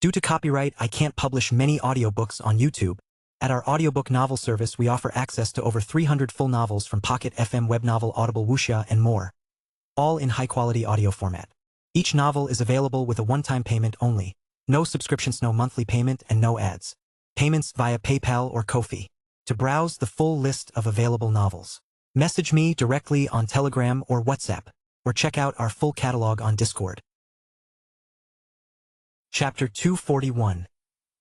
Due to copyright, I can't publish many audiobooks on YouTube. At our audiobook novel service, we offer access to over 300 full novels from Pocket FM, Webnovel, Audible, Wuxia, and more, all in high-quality audio format. Each novel is available with a one-time payment only. No subscriptions, no monthly payment, and no ads. Payments via PayPal or Ko-fi. To browse the full list of available novels, message me directly on Telegram or WhatsApp, or check out our full catalog on Discord. Chapter 241.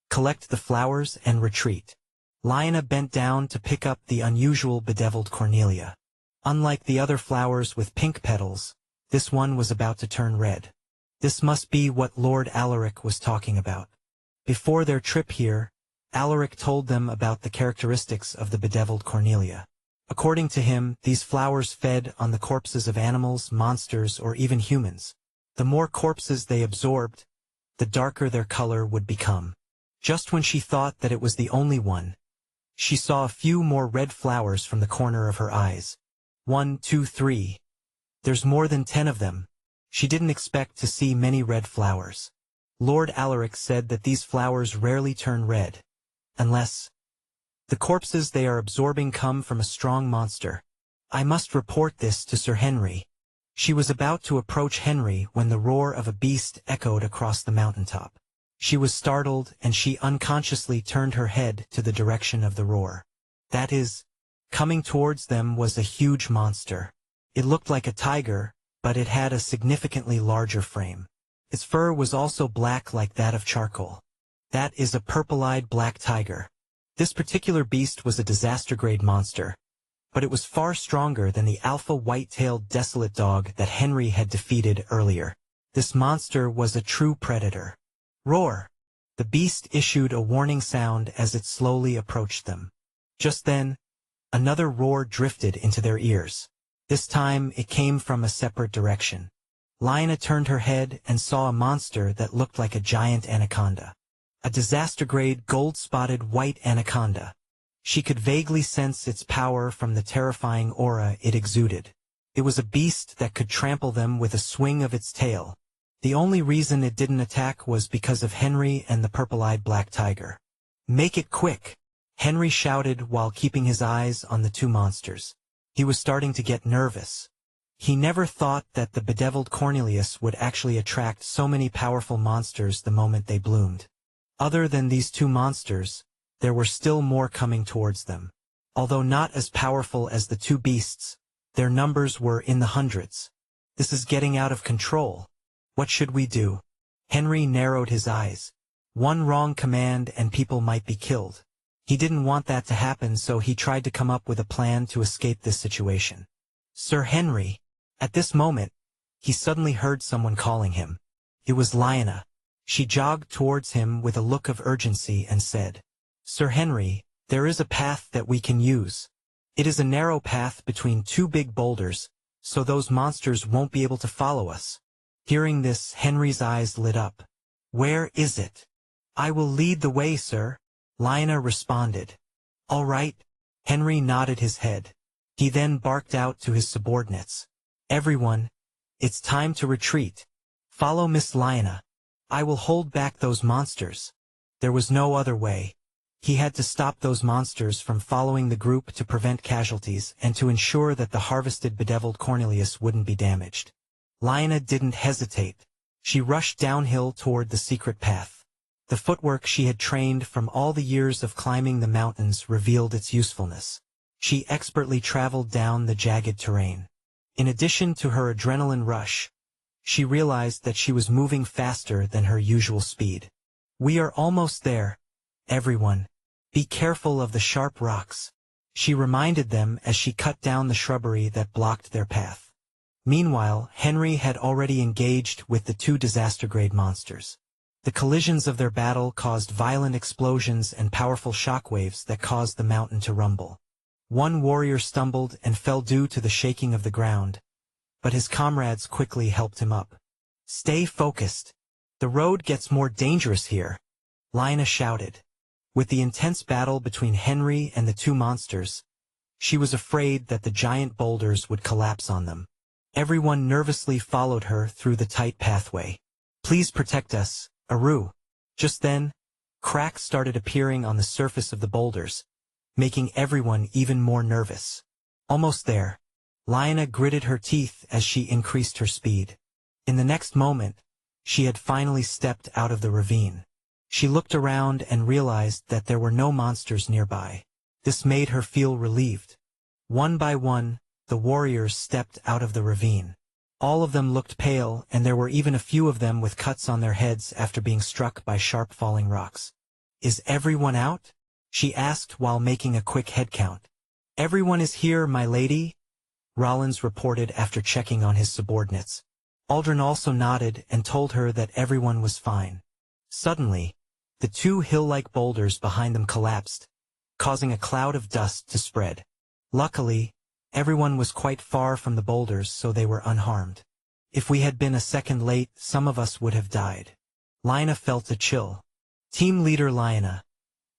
Collect the Flowers and Retreat. Lionel bent down to pick up the unusual bedeviled Cornelia. Unlike the other flowers with pink petals, this one was about to turn red. This must be what Lord Alaric was talking about. Before their trip here, Alaric told them about the characteristics of the bedeviled Cornelia. According to him, these flowers fed on the corpses of animals, monsters, or even humans. The more corpses they absorbed, the darker their color would become. Just when she thought that it was the only one, she saw a few more red flowers from the corner of her eyes. 1, 2, 3. There's more than 10 of them. She didn't expect to see many red flowers. Lord Alaric said that these flowers rarely turn red, unless the corpses they are absorbing come from a strong monster. I must report this to Sir Henry. She was about to approach Henry when the roar of a beast echoed across the mountaintop. She was startled and she unconsciously turned her head to the direction of the roar. That is, coming towards them was a huge monster. It looked like a tiger, but it had a significantly larger frame. Its fur was also black like that of charcoal. That is a purple-eyed black tiger. This particular beast was a disaster-grade monster, but it was far stronger than the alpha white-tailed desolate dog that Henry had defeated earlier. This monster was a true predator. Roar! The beast issued a warning sound as it slowly approached them. Just then, another roar drifted into their ears. This time it came from a separate direction. Lionel turned her head and saw a monster that looked like a giant anaconda. A disaster-grade gold-spotted white anaconda. She could vaguely sense its power from the terrifying aura it exuded. It was a beast that could trample them with a swing of its tail. The only reason it didn't attack was because of Henry and the purple-eyed black tiger. "Make it quick!" Henry shouted while keeping his eyes on the two monsters. He was starting to get nervous. He never thought that the bedeviled Cornelius would actually attract so many powerful monsters the moment they bloomed. Other than these two monsters, there were still more coming towards them. Although not as powerful as the two beasts, their numbers were in the hundreds. This is getting out of control. What should we do? Henry narrowed his eyes. One wrong command and people might be killed. He didn't want that to happen, so he tried to come up with a plan to escape this situation. Sir Henry. At this moment, he suddenly heard someone calling him. It was Lionel. She jogged towards him with a look of urgency and said, "Sir Henry, there is a path that we can use. It is a narrow path between two big boulders, so those monsters won't be able to follow us." Hearing this, Henry's eyes lit up. "Where is it?" "I will lead the way, sir," Lionel responded. "All right." Henry nodded his head. He then barked out to his subordinates. "Everyone, it's time to retreat. Follow Miss Lionel. I will hold back those monsters." There was no other way. He had to stop those monsters from following the group to prevent casualties and to ensure that the harvested bedeviled Cornelius wouldn't be damaged. Lionel didn't hesitate. She rushed downhill toward the secret path. The footwork she had trained from all the years of climbing the mountains revealed its usefulness. She expertly traveled down the jagged terrain. In addition to her adrenaline rush, she realized that she was moving faster than her usual speed. "We are almost there. Everyone, be careful of the sharp rocks," she reminded them as she cut down the shrubbery that blocked their path. Meanwhile, Henry had already engaged with the two disaster-grade monsters. The collisions of their battle caused violent explosions and powerful shockwaves that caused the mountain to rumble. One warrior stumbled and fell due to the shaking of the ground, but his comrades quickly helped him up. "Stay focused. The road gets more dangerous here," Lionel shouted. With the intense battle between Henry and the two monsters, she was afraid that the giant boulders would collapse on them. Everyone nervously followed her through the tight pathway. "Please protect us, Aru," Just then, cracks started appearing on the surface of the boulders, making everyone even more nervous. Almost there, Lionel gritted her teeth as she increased her speed. In the next moment, she had finally stepped out of the ravine. She looked around and realized that there were no monsters nearby. This made her feel relieved. One by one, the warriors stepped out of the ravine. All of them looked pale, and there were even a few of them with cuts on their heads after being struck by sharp falling rocks. "Is everyone out?" she asked while making a quick head count. "Everyone is here, my lady," Rollins reported after checking on his subordinates. Aldrin also nodded and told her that everyone was fine. Suddenly, the two hill-like boulders behind them collapsed, causing a cloud of dust to spread. Luckily, everyone was quite far from the boulders, so they were unharmed. If we had been a second late, some of us would have died. Lina felt a chill. "Team leader Lina,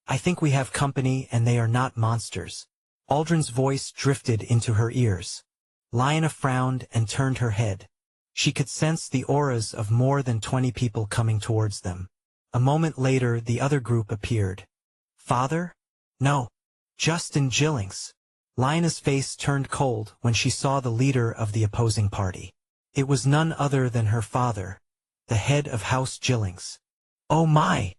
I think we have company and they are not monsters." Aldrin's voice drifted into her ears. Lina frowned and turned her head. She could sense the auras of more than 20 people coming towards them. A moment later, the other group appeared. "Father? No. Justin Gillings." Lina's face turned cold when she saw the leader of the opposing party. It was none other than her father, the head of House Gillings. "Oh my!"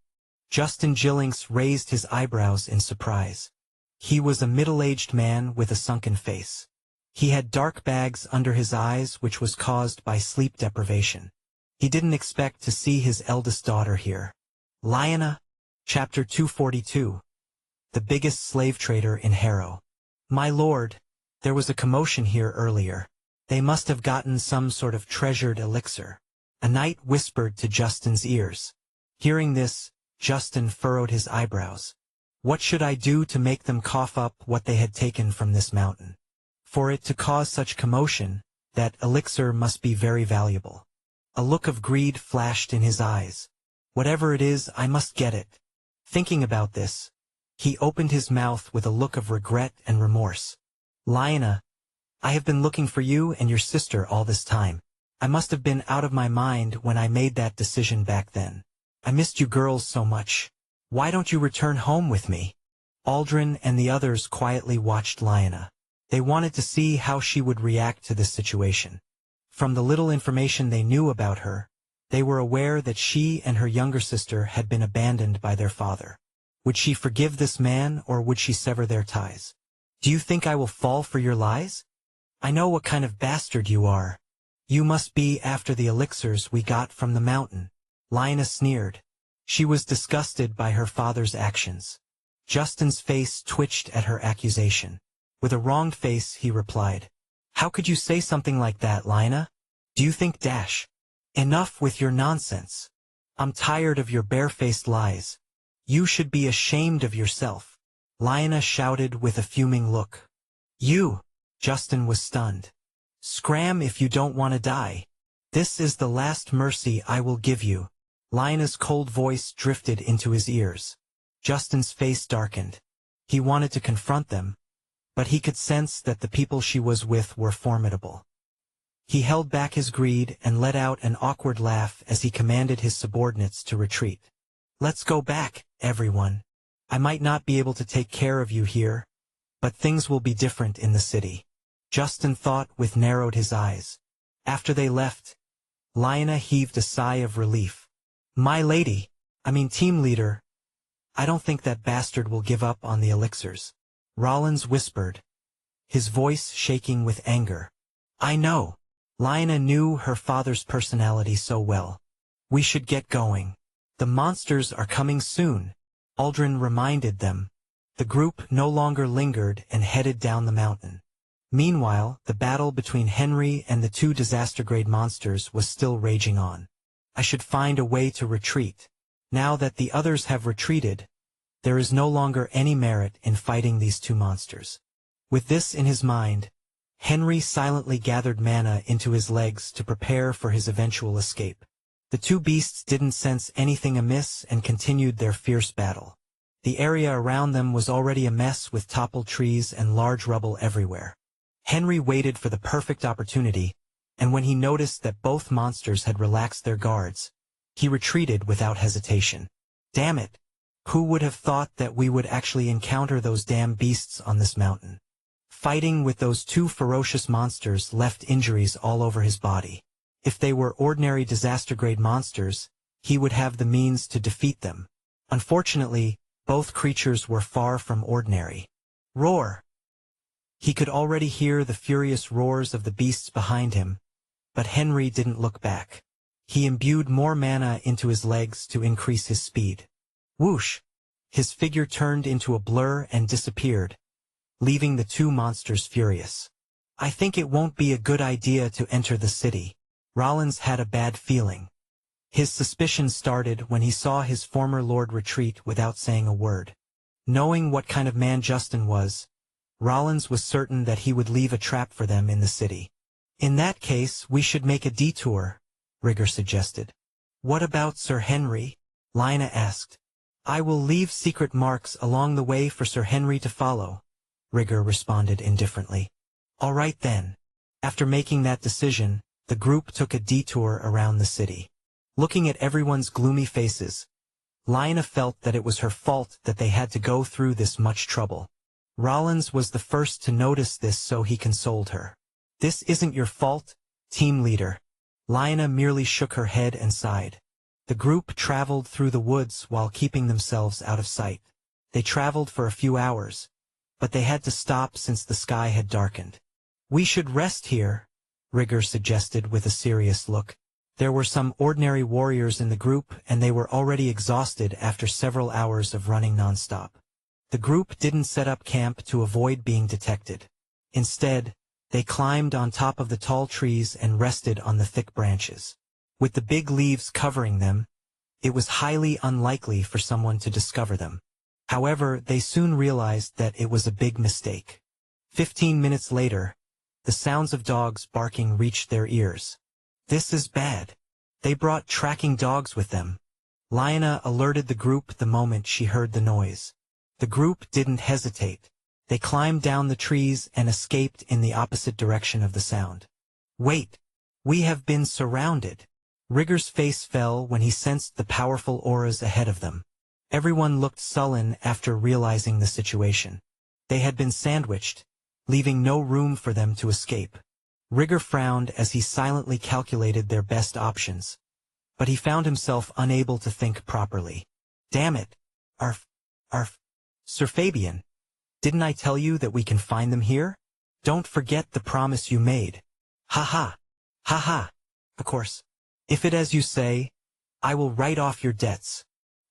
Justin Gillings raised his eyebrows in surprise. He was a middle-aged man with a sunken face. He had dark bags under his eyes, which was caused by sleep deprivation. He didn't expect to see his eldest daughter here. Lina, Chapter 242. The biggest slave trader in Harrow. "My lord, there was a commotion here earlier. They must have gotten some sort of treasured elixir," a knight whispered to Justin's ears. Hearing this, Justin furrowed his eyebrows. What should I do to make them cough up what they had taken from this mountain? For it to cause such commotion, that elixir must be very valuable. A look of greed flashed in his eyes. Whatever it is, I must get it. Thinking about this, he opened his mouth with a look of regret and remorse. "Lina, I have been looking for you and your sister all this time. I must have been out of my mind when I made that decision back then. I missed you girls so much. Why don't you return home with me?" Aldrin and the others quietly watched Lina. They wanted to see how she would react to this situation. From the little information they knew about her, they were aware that she and her younger sister had been abandoned by their father. Would she forgive this man, or would she sever their ties? "Do you think I will fall for your lies? I know what kind of bastard you are. You must be after the elixirs we got from the mountain." Lina sneered. She was disgusted by her father's actions. Justin's face twitched at her accusation. With a wronged face, he replied, "How could you say something like that, Lina? Do you think dash? Enough with your nonsense. I'm tired of your barefaced lies. You should be ashamed of yourself." Lina shouted with a fuming look. "You!" Justin was stunned. "Scram if you don't want to die. This is the last mercy I will give you." Lina's cold voice drifted into his ears. Justin's face darkened. He wanted to confront them, but he could sense that the people she was with were formidable. He held back his greed and let out an awkward laugh as he commanded his subordinates to retreat. "Let's go back, everyone. I might not be able to take care of you here, but things will be different in the city." Justin thought with narrowed his eyes. After they left, Lina heaved a sigh of relief. "My lady, team leader, I don't think that bastard will give up on the elixirs," Rollins whispered, his voice shaking with anger. "I know." Lina knew her father's personality so well. "We should get going. The monsters are coming soon," Aldrin reminded them. The group no longer lingered and headed down the mountain. Meanwhile, the battle between Henry and the two disaster-grade monsters was still raging on. "I should find a way to retreat. Now that the others have retreated, there is no longer any merit in fighting these two monsters." With this in his mind, Henry silently gathered mana into his legs to prepare for his eventual escape. The two beasts didn't sense anything amiss and continued their fierce battle. The area around them was already a mess with toppled trees and large rubble everywhere. Henry waited for the perfect opportunity, and when he noticed that both monsters had relaxed their guards, he retreated without hesitation. Damn it! Who would have thought that we would actually encounter those damn beasts on this mountain? Fighting with those two ferocious monsters left injuries all over his body. If they were ordinary disaster-grade monsters, he would have the means to defeat them. Unfortunately, both creatures were far from ordinary. Roar! He could already hear the furious roars of the beasts behind him, but Henry didn't look back. He imbued more mana into his legs to increase his speed. Whoosh! His figure turned into a blur and disappeared, leaving the two monsters furious. I think it won't be a good idea to enter the city. Rollins had a bad feeling. His suspicion started when he saw his former lord retreat without saying a word. Knowing what kind of man Justin was, Rollins was certain that he would leave a trap for them in the city. In that case, we should make a detour, Rigger suggested. What about Sir Henry? Lina asked. I will leave secret marks along the way for Sir Henry to follow, Rigger responded indifferently. All right then. After making that decision, the group took a detour around the city. Looking at everyone's gloomy faces, Lina felt that it was her fault that they had to go through this much trouble. Rollins was the first to notice this, so he consoled her. This isn't your fault, team leader. Lina merely shook her head and sighed. The group traveled through the woods while keeping themselves out of sight. They traveled for a few hours, but they had to stop since the sky had darkened. We should rest here, Rigger suggested with a serious look. There were some ordinary warriors in the group, and they were already exhausted after several hours of running nonstop. The group didn't set up camp to avoid being detected. Instead, they climbed on top of the tall trees and rested on the thick branches. With the big leaves covering them, it was highly unlikely for someone to discover them. However, they soon realized that it was a big mistake. 15 minutes later, the sounds of dogs barking reached their ears. This is bad. They brought tracking dogs with them. Lina alerted the group the moment she heard the noise. The group didn't hesitate. They climbed down the trees and escaped in the opposite direction of the sound. Wait! We have been surrounded. Rigger's face fell when he sensed the powerful auras ahead of them. Everyone looked sullen after realizing the situation. They had been sandwiched, leaving no room for them to escape. Rigger frowned as he silently calculated their best options, but he found himself unable to think properly. Damn it! Arf! Sir Fabian, didn't I tell you that we can find them here? Don't forget the promise you made. Ha ha! Ha ha! Of course. If it as you say, I will write off your debts.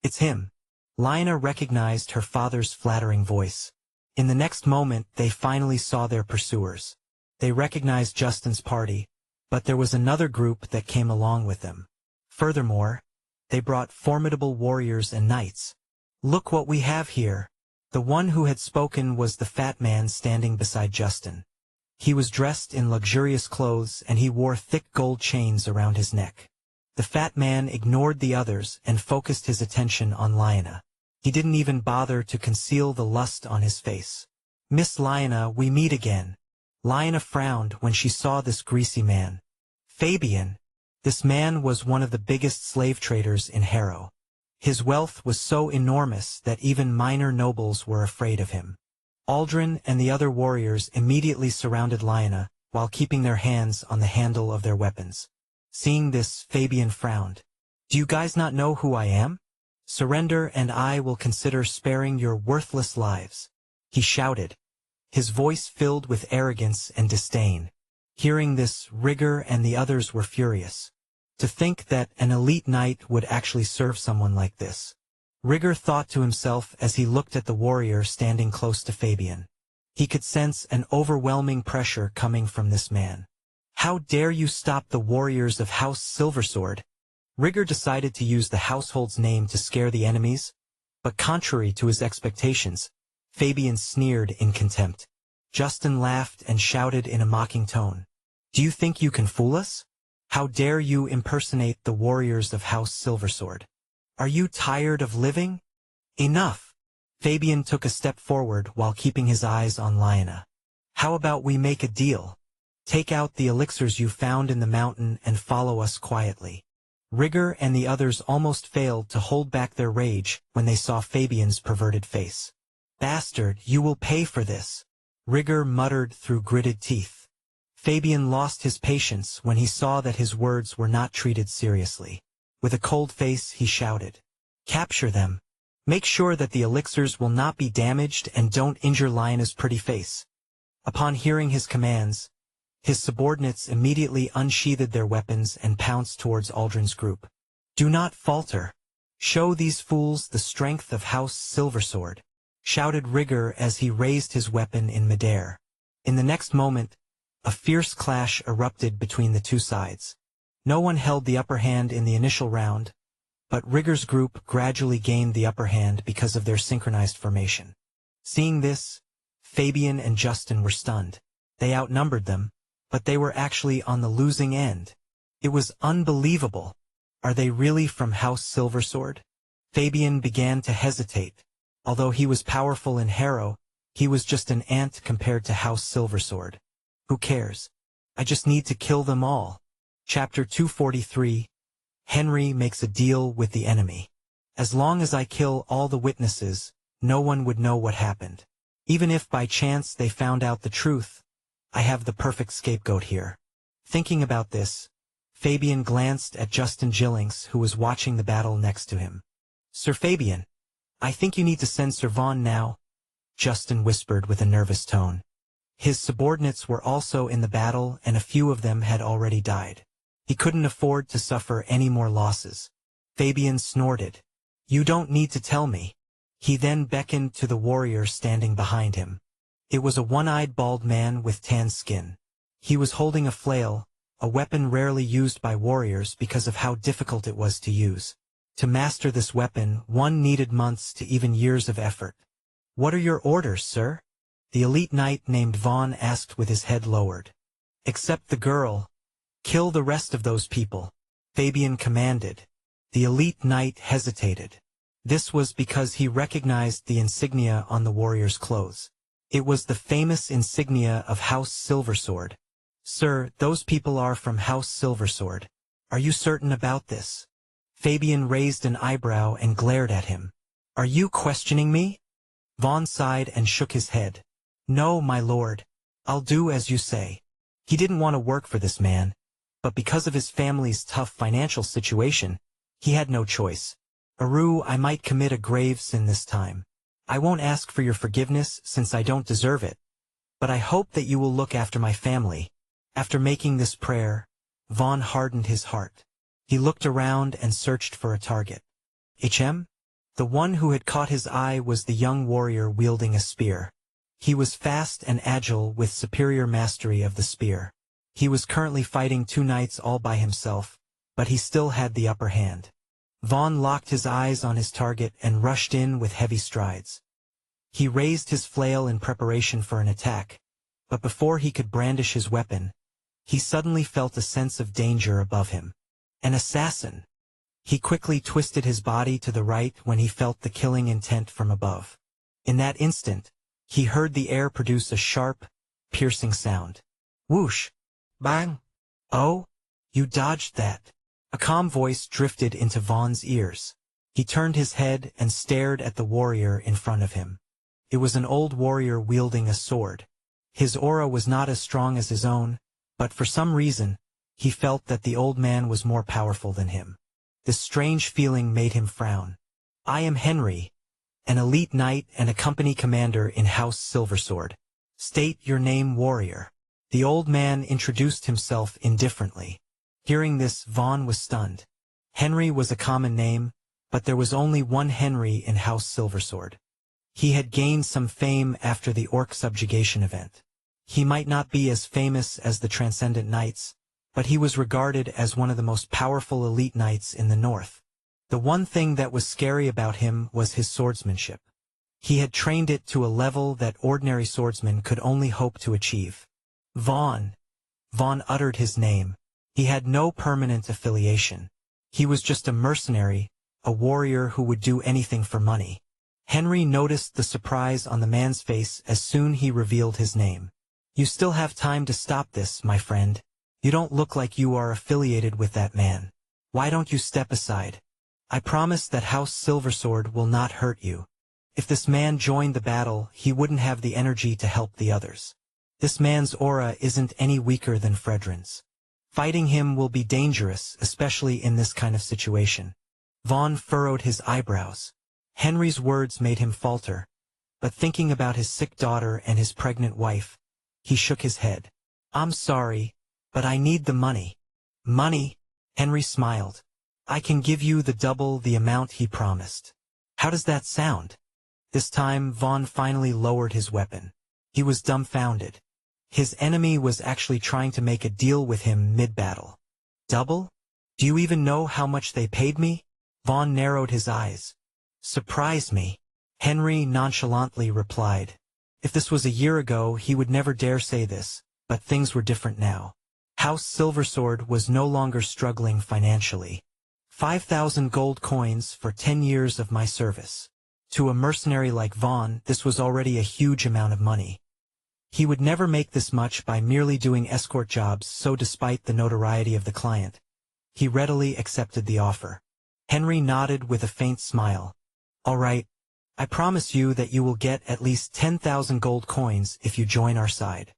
It's him. Lina recognized her father's flattering voice. In the next moment, they finally saw their pursuers. They recognized Justin's party, but there was another group that came along with them. Furthermore, they brought formidable warriors and knights. Look what we have here. The one who had spoken was the fat man standing beside Justin. He was dressed in luxurious clothes and he wore thick gold chains around his neck. The fat man ignored the others and focused his attention on Lina. He didn't even bother to conceal the lust on his face. Miss Lina, we meet again. Lina frowned when she saw this greasy man. Fabian. This man was one of the biggest slave traders in Harrow. His wealth was so enormous that even minor nobles were afraid of him. Aldrin and the other warriors immediately surrounded Lina, while keeping their hands on the handle of their weapons. Seeing this, Fabian frowned. Do you guys not know who I am? Surrender and I will consider sparing your worthless lives, he shouted, his voice filled with arrogance and disdain. Hearing this, Rigger and the others were furious. To think that an elite knight would actually serve someone like this. Rigger thought to himself as he looked at the warrior standing close to Fabian. He could sense an overwhelming pressure coming from this man. How dare you stop the warriors of House Silversword? Rigger decided to use the household's name to scare the enemies, but contrary to his expectations, Fabian sneered in contempt. Justin laughed and shouted in a mocking tone. Do you think you can fool us? How dare you impersonate the warriors of House Silversword? Are you tired of living? Enough! Fabian took a step forward while keeping his eyes on Lina. How about we make a deal? Take out the elixirs you found in the mountain and follow us quietly. Rigger and the others almost failed to hold back their rage when they saw Fabian's perverted face. "Bastard, you will pay for this," Rigger muttered through gritted teeth. Fabian lost his patience when he saw that his words were not treated seriously. With a cold face he shouted, "Capture them. Make sure that the elixirs will not be damaged and don't injure Liona's pretty face." Upon hearing his commands, his subordinates immediately unsheathed their weapons and pounced towards Aldrin's group. "Do not falter. Show these fools the strength of House Silversword," shouted Rigger as he raised his weapon in midair. In the next moment, a fierce clash erupted between the two sides. No one held the upper hand in the initial round, but Rigger's group gradually gained the upper hand because of their synchronized formation. Seeing this, Fabian and Justin were stunned. They outnumbered them, but they were actually on the losing end. It was unbelievable. Are they really from House Silversword? Fabian began to hesitate. Although he was powerful in Harrow, he was just an ant compared to House Silversword. Who cares? I just need to kill them all. Chapter 243. Henry makes a deal with the enemy. As long as I kill all the witnesses, no one would know what happened. Even if by chance they found out the truth, I have the perfect scapegoat here. Thinking about this, Fabian glanced at Justin Gillings, who was watching the battle next to him. "Sir Fabian, I think you need to send Sir Vaughn now," Justin whispered with a nervous tone. His subordinates were also in the battle and a few of them had already died. He couldn't afford to suffer any more losses. Fabian snorted. "You don't need to tell me." He then beckoned to the warrior standing behind him. It was a one-eyed bald man with tan skin. He was holding a flail, a weapon rarely used by warriors because of how difficult it was to use. To master this weapon, one needed months to even years of effort. "What are your orders, sir?" the elite knight named Vaughn asked with his head lowered. "Except the girl. Kill the rest of those people," Fabian commanded. The elite knight hesitated. This was because he recognized the insignia on the warrior's clothes. It was the famous insignia of House Silversword. "Sir, those people are from House Silversword. Are you certain about this?" Fabian raised an eyebrow and glared at him. "Are you questioning me?" Vaughn sighed and shook his head. "No, my lord. I'll do as you say." He didn't want to work for this man, but because of his family's tough financial situation, he had no choice. "Aru, I might commit a grave sin this time. I won't ask for your forgiveness since I don't deserve it, but I hope that you will look after my family." After making this prayer, Vaughn hardened his heart. He looked around and searched for a target. The one who had caught his eye was the young warrior wielding a spear. He was fast and agile with superior mastery of the spear. He was currently fighting two knights all by himself, but he still had the upper hand. Vaughn locked his eyes on his target and rushed in with heavy strides. He raised his flail in preparation for an attack, but before he could brandish his weapon, he suddenly felt a sense of danger above him. An assassin! He quickly twisted his body to the right when he felt the killing intent from above. In that instant, he heard the air produce a sharp, piercing sound. Whoosh! Bang! "Oh, you dodged that." A calm voice drifted into Vaughn's ears. He turned his head and stared at the warrior in front of him. It was an old warrior wielding a sword. His aura was not as strong as his own, but for some reason, he felt that the old man was more powerful than him. This strange feeling made him frown. "I am Henry, an elite knight and a company commander in House Silversword. State your name, warrior." The old man introduced himself indifferently. Hearing this, Vaughn was stunned. Henry was a common name, but there was only one Henry in House Silversword. He had gained some fame after the orc subjugation event. He might not be as famous as the Transcendent Knights, but he was regarded as one of the most powerful elite knights in the north. The one thing that was scary about him was his swordsmanship. He had trained it to a level that ordinary swordsmen could only hope to achieve. Vaughn. Vaughn uttered his name. He had no permanent affiliation. He was just a mercenary, a warrior who would do anything for money. Henry noticed the surprise on the man's face as soon he revealed his name. "You still have time to stop this, my friend. You don't look like you are affiliated with that man." Why don't you step aside? I promise that House Silversword will not hurt you. If this man joined the battle, he wouldn't have the energy to help the others. This man's aura isn't any weaker than Fredrin's. Fighting him will be dangerous, especially in this kind of situation. Vaughn furrowed his eyebrows. Henry's words made him falter, but thinking about his sick daughter and his pregnant wife, he shook his head. I'm sorry, but I need the money. Money? Henry smiled. I can give you double the amount he promised. How does that sound? This time, Vaughn finally lowered his weapon. He was dumbfounded. His enemy was actually trying to make a deal with him mid-battle. Double? Do you even know how much they paid me? Vaughn narrowed his eyes. Surprise me. Henry nonchalantly replied. If this was a year ago, he would never dare say this, but things were different now. House Silversword was no longer struggling financially. 5,000 gold coins for 10 years of my service. To a mercenary like Vaughn, this was already a huge amount of money. He would never make this much by merely doing escort jobs, so despite the notoriety of the client, he readily accepted the offer. Henry nodded with a faint smile. All right, I promise you that you will get at least 10,000 gold coins if you join our side.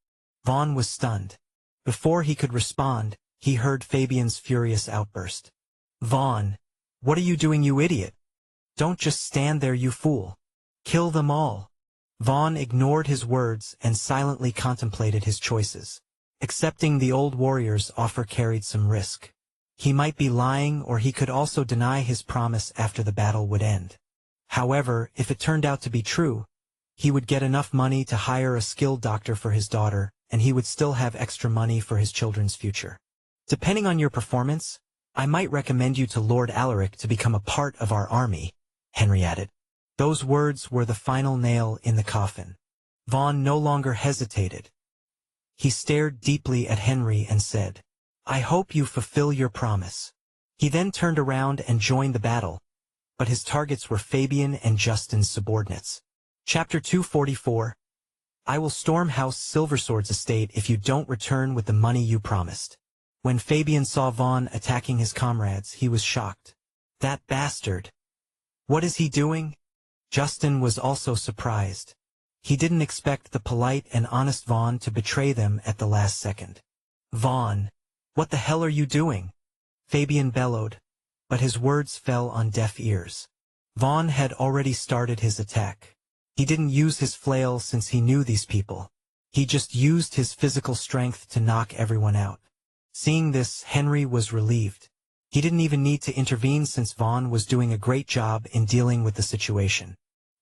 Vaughn was stunned. Before he could respond, he heard Fabian's furious outburst. Vaughn, what are you doing, you idiot? Don't just stand there, you fool. Kill them all. Vaughn ignored his words and silently contemplated his choices. Accepting the old warrior's offer carried some risk. He might be lying, or he could also deny his promise after the battle would end. However, if it turned out to be true, he would get enough money to hire a skilled doctor for his daughter, and he would still have extra money for his children's future. Depending on your performance, I might recommend you to Lord Alaric to become a part of our army, Henry added. Those words were the final nail in the coffin. Vaughn no longer hesitated. He stared deeply at Henry and said, I hope you fulfill your promise. He then turned around and joined the battle, but his targets were Fabian and Justin's subordinates. Chapter 244. I will storm House Silversword's estate if you don't return with the money you promised. When Fabian saw Vaughn attacking his comrades, he was shocked. That bastard! What is he doing? Justin was also surprised. He didn't expect the polite and honest Vaughn to betray them at the last second. Vaughn, what the hell are you doing? Fabian bellowed, but his words fell on deaf ears. Vaughn had already started his attack. He didn't use his flail since he knew these people. He just used his physical strength to knock everyone out. Seeing this, Henry was relieved. He didn't even need to intervene since Vaughn was doing a great job in dealing with the situation.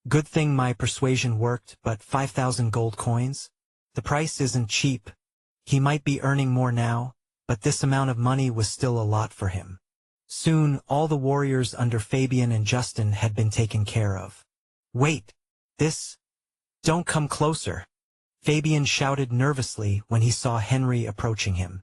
Good thing my persuasion worked, but 5,000 gold coins? The price isn't cheap. He might be earning more now, but this amount of money was still a lot for him. Soon, all the warriors under Fabian and Justin had been taken care of. Wait! Don't come closer! Fabian shouted nervously when he saw Henry approaching him.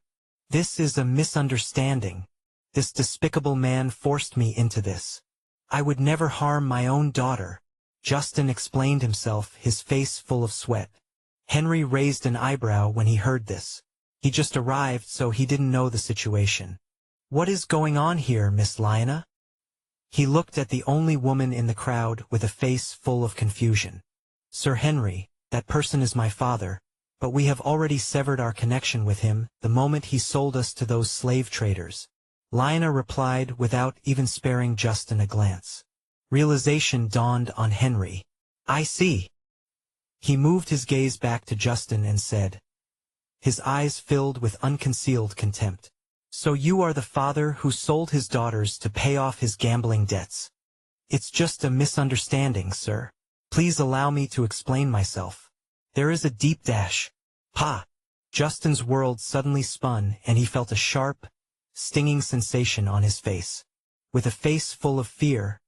This is a misunderstanding. This despicable man forced me into this. I would never harm my own daughter. Justin explained himself, his face full of sweat. Henry raised an eyebrow when he heard this. He just arrived, so he didn't know the situation. What is going on here, Miss Lyanna? He looked at the only woman in the crowd with a face full of confusion. Sir Henry, that person is my father, but we have already severed our connection with him the moment he sold us to those slave traders. Lyanna replied without even sparing Justin a glance. Realization dawned on Henry. I see. He moved his gaze back to Justin and said, his eyes filled with unconcealed contempt. So you are the father who sold his daughters to pay off his gambling debts. It's just a misunderstanding, sir. Please allow me to explain myself. There is a deep dash. Pa! Justin's world suddenly spun and he felt a sharp, stinging sensation on his face. With a face full of fear,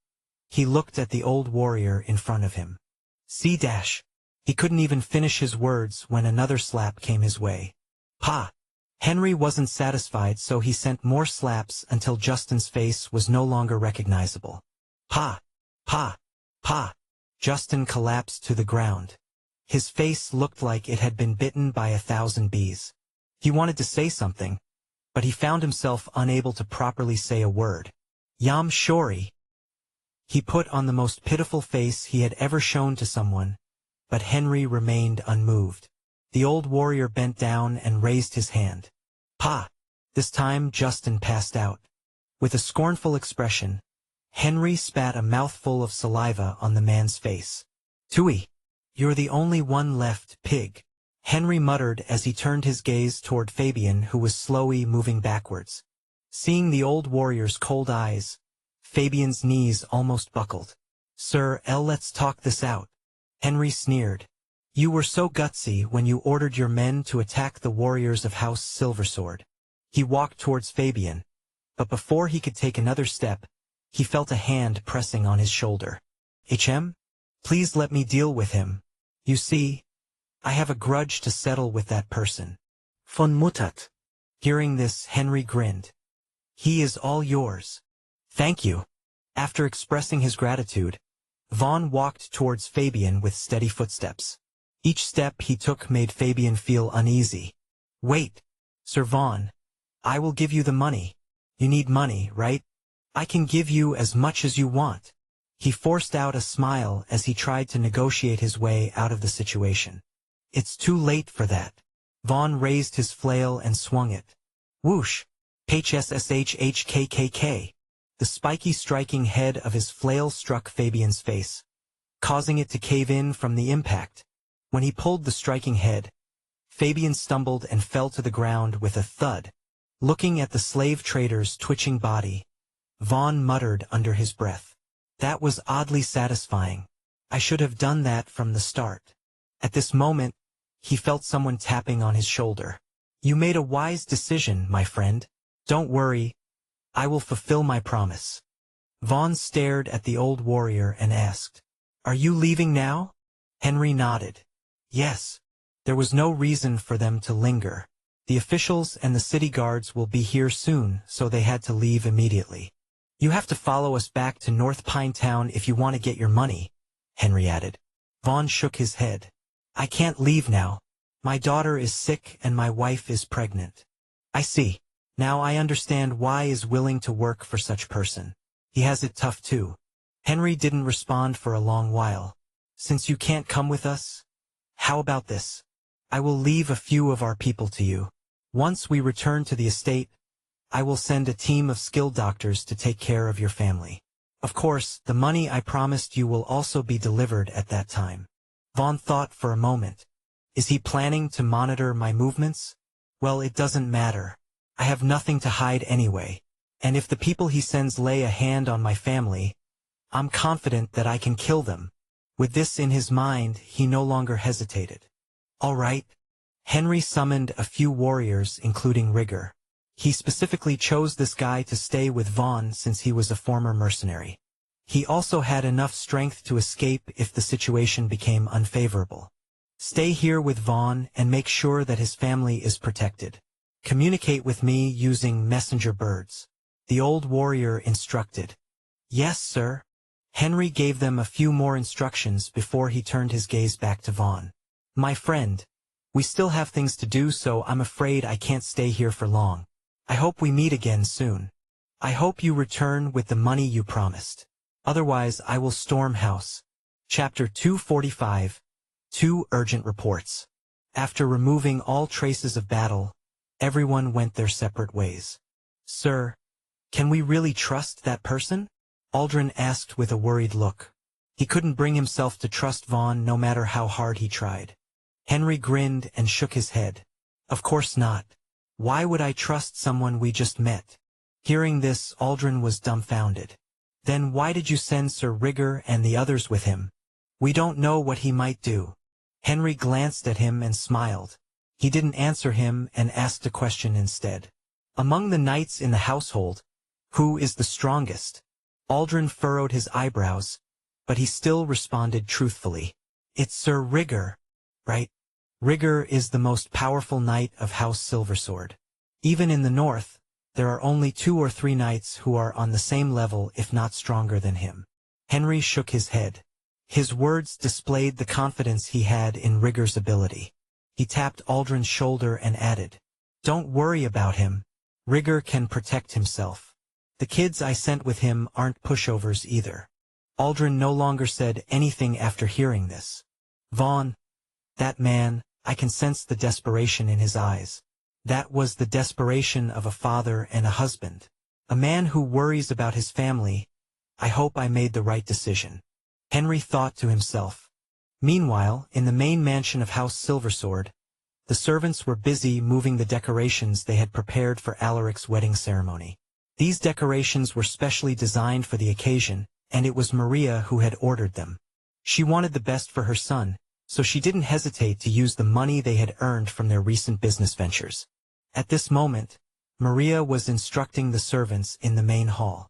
he looked at the old warrior in front of him. C dash. He couldn't even finish his words when another slap came his way. Pa! Henry wasn't satisfied, so he sent more slaps until Justin's face was no longer recognizable. Pa! Pa! Pa! Justin collapsed to the ground. His face looked like it had been bitten by 1,000 bees. He wanted to say something, but he found himself unable to properly say a word. Yam Shori. He put on the most pitiful face he had ever shown to someone, but Henry remained unmoved. The old warrior bent down and raised his hand. Pa! This time Justin passed out. With a scornful expression, Henry spat a mouthful of saliva on the man's face. Tui! You're the only one left, pig. Henry muttered as he turned his gaze toward Fabian, who was slowly moving backwards. Seeing the old warrior's cold eyes, Fabian's knees almost buckled. Sir, let's talk this out. Henry sneered. You were so gutsy when you ordered your men to attack the warriors of House Silversword. He walked towards Fabian, but before he could take another step, he felt a hand pressing on his shoulder. Please let me deal with him. You see, I have a grudge to settle with that person. Von Mutat. Hearing this, Henry grinned. He is all yours. Thank you. After expressing his gratitude, Vaughn walked towards Fabian with steady footsteps. Each step he took made Fabian feel uneasy. Wait, Sir Vaughn. I will give you the money. You need money, right? I can give you as much as you want. He forced out a smile as he tried to negotiate his way out of the situation. It's too late for that. Vaughn raised his flail and swung it. Whoosh! HSSHHKKK. The spiky striking head of his flail struck Fabian's face, causing it to cave in from the impact. When he pulled the striking head, Fabian stumbled and fell to the ground with a thud. Looking at the slave trader's twitching body, Vaughn muttered under his breath. That was oddly satisfying. I should have done that from the start. At this moment, he felt someone tapping on his shoulder. You made a wise decision, my friend. Don't worry, I will fulfill my promise. Vaughn stared at the old warrior and asked, Are you leaving now? Henry nodded. Yes. There was no reason for them to linger. The officials and the city guards will be here soon, so they had to leave immediately. You have to follow us back to North Pine Town if you want to get your money, Henry added. Vaughn shook his head. I can't leave now. My daughter is sick and my wife is pregnant. I see. Now I understand why he is willing to work for such person. He has it tough too. Henry didn't respond for a long while. Since you can't come with us, how about this? I will leave a few of our people to you. Once we return to the estate, I will send a team of skilled doctors to take care of your family. Of course, the money I promised you will also be delivered at that time. Vaughn thought for a moment. Is he planning to monitor my movements? Well, it doesn't matter. I have nothing to hide anyway. And if the people he sends lay a hand on my family, I'm confident that I can kill them. With this in his mind, he no longer hesitated. All right. Henry summoned a few warriors, including Rigger. He specifically chose this guy to stay with Vaughn since he was a former mercenary. He also had enough strength to escape if the situation became unfavorable. Stay here with Vaughn and make sure that his family is protected. Communicate with me using messenger birds. The old warrior instructed. Yes, sir. Henry gave them a few more instructions before he turned his gaze back to Vaughn. My friend, we still have things to do, so I'm afraid I can't stay here for long. I hope we meet again soon. I hope you return with the money you promised. Otherwise, I will storm house. Chapter 245. 2 Urgent Reports. After removing all traces of battle, everyone went their separate ways. Sir, can we really trust that person? Aldrin asked with a worried look. He couldn't bring himself to trust Vaughn no matter how hard he tried. Henry grinned and shook his head. Of course not. Why would I trust someone we just met? Hearing this, Aldrin was dumbfounded. Then why did you send Sir Rigger and the others with him? We don't know what he might do. Henry glanced at him and smiled. He didn't answer him and asked a question instead. Among the knights in the household, who is the strongest? Aldrin furrowed his eyebrows, but he still responded truthfully. It's Sir Rigger, right? Rigger is the most powerful knight of House Silversword. Even in the north, there are only 2 or 3 knights who are on the same level if not stronger than him. Henry shook his head. His words displayed the confidence he had in Rigger's ability. He tapped Aldrin's shoulder and added, Don't worry about him. Rigor can protect himself. The kids I sent with him aren't pushovers either. Aldrin no longer said anything after hearing this. Vaughn, that man, I can sense the desperation in his eyes. That was the desperation of a father and a husband. A man who worries about his family. I hope I made the right decision. Henry thought to himself. Meanwhile, in the main mansion of House Silversword, the servants were busy moving the decorations they had prepared for Alaric's wedding ceremony. These decorations were specially designed for the occasion, and it was Maria who had ordered them. She wanted the best for her son, so she didn't hesitate to use the money they had earned from their recent business ventures. At this moment, Maria was instructing the servants in the main hall.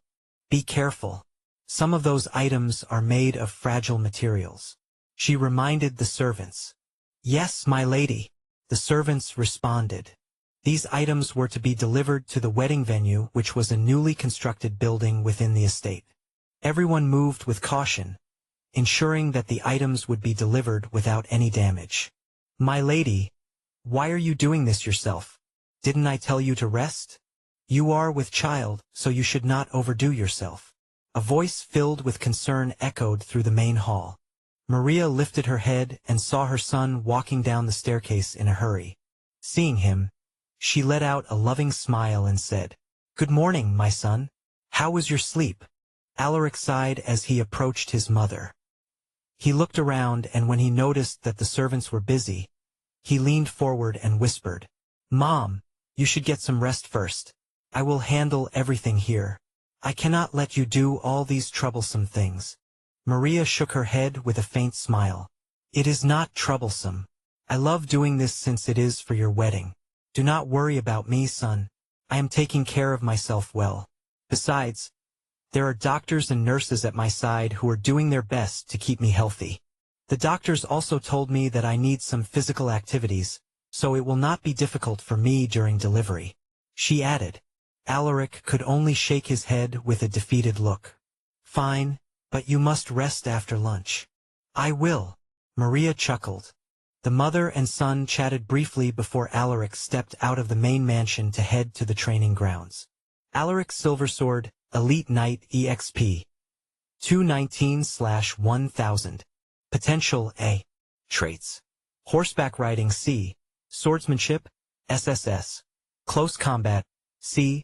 Be careful. Some of those items are made of fragile materials. She reminded the servants. Yes, my lady. The servants responded. These items were to be delivered to the wedding venue, which was a newly constructed building within the estate. Everyone moved with caution, ensuring that the items would be delivered without any damage. My lady, why are you doing this yourself? Didn't I tell you to rest? You are with child, so you should not overdo yourself. A voice filled with concern echoed through the main hall. Maria lifted her head and saw her son walking down the staircase in a hurry. Seeing him, she let out a loving smile and said, Good morning, my son. How was your sleep? Alaric sighed as he approached his mother. He looked around, and when he noticed that the servants were busy, he leaned forward and whispered, Mom, you should get some rest first. I will handle everything here. I cannot let you do all these troublesome things. Maria shook her head with a faint smile. It is not troublesome. I love doing this since it is for your wedding. Do not worry about me, son. I am taking care of myself well. Besides, there are doctors and nurses at my side who are doing their best to keep me healthy. The doctors also told me that I need some physical activities, so it will not be difficult for me during delivery. She added. Alaric could only shake his head with a defeated look. Fine, but you must rest after lunch. I will. Maria chuckled. The mother and son chatted briefly before Alaric stepped out of the main mansion to head to the training grounds. Alaric Silversword, Elite Knight EXP. 219/1000. Potential A. Traits. Horseback riding C. Swordsmanship, SSS. Close combat, C.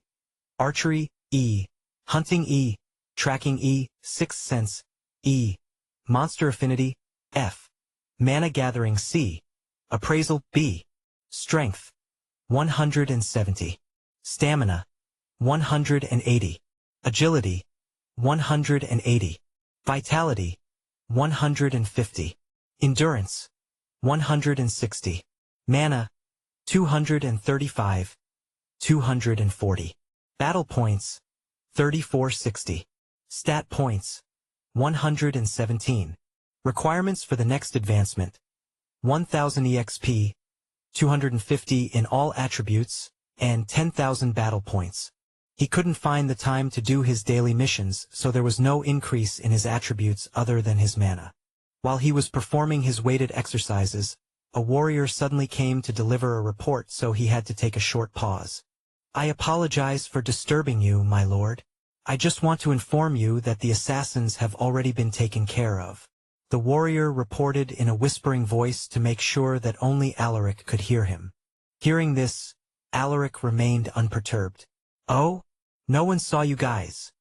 Archery, E. Hunting, E. Tracking, E. Sixth sense, E. Monster affinity, F. Mana gathering, C. Appraisal, B. Strength, 170. Stamina, 180. Agility, 180. Vitality, 150. Endurance, 160. Mana, 235. 240. Battle points, 3460. Stat points, 117. Requirements for the next advancement, 1000 EXP, 250 in all attributes, and 10,000 battle points. He couldn't find the time to do his daily missions, so there was no increase in his attributes other than his mana. While he was performing his weighted exercises, a warrior suddenly came to deliver a report, so he had to take a short pause. I apologize for disturbing you, my lord. I just want to inform you that the assassins have already been taken care of. The warrior reported in a whispering voice to make sure that only Alaric could hear him. Hearing this, Alaric remained unperturbed. Oh? No one saw you guys,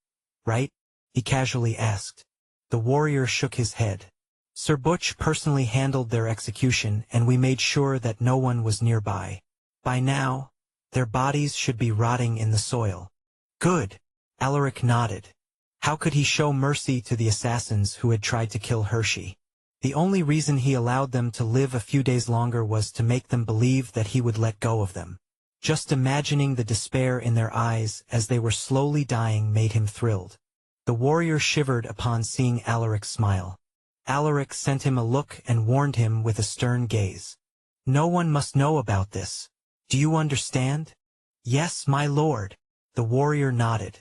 right? He casually asked. The warrior shook his head. Sir Butch personally handled their execution, and we made sure that no one was nearby. By now, their bodies should be rotting in the soil. Good. Alaric nodded. How could he show mercy to the assassins who had tried to kill Hershey? The only reason he allowed them to live a few days longer was to make them believe that he would let go of them. Just imagining the despair in their eyes as they were slowly dying made him thrilled. The warrior shivered upon seeing Alaric smile. Alaric sent him a look and warned him with a stern gaze. No one must know about this. Do you understand? Yes, my lord. The warrior nodded.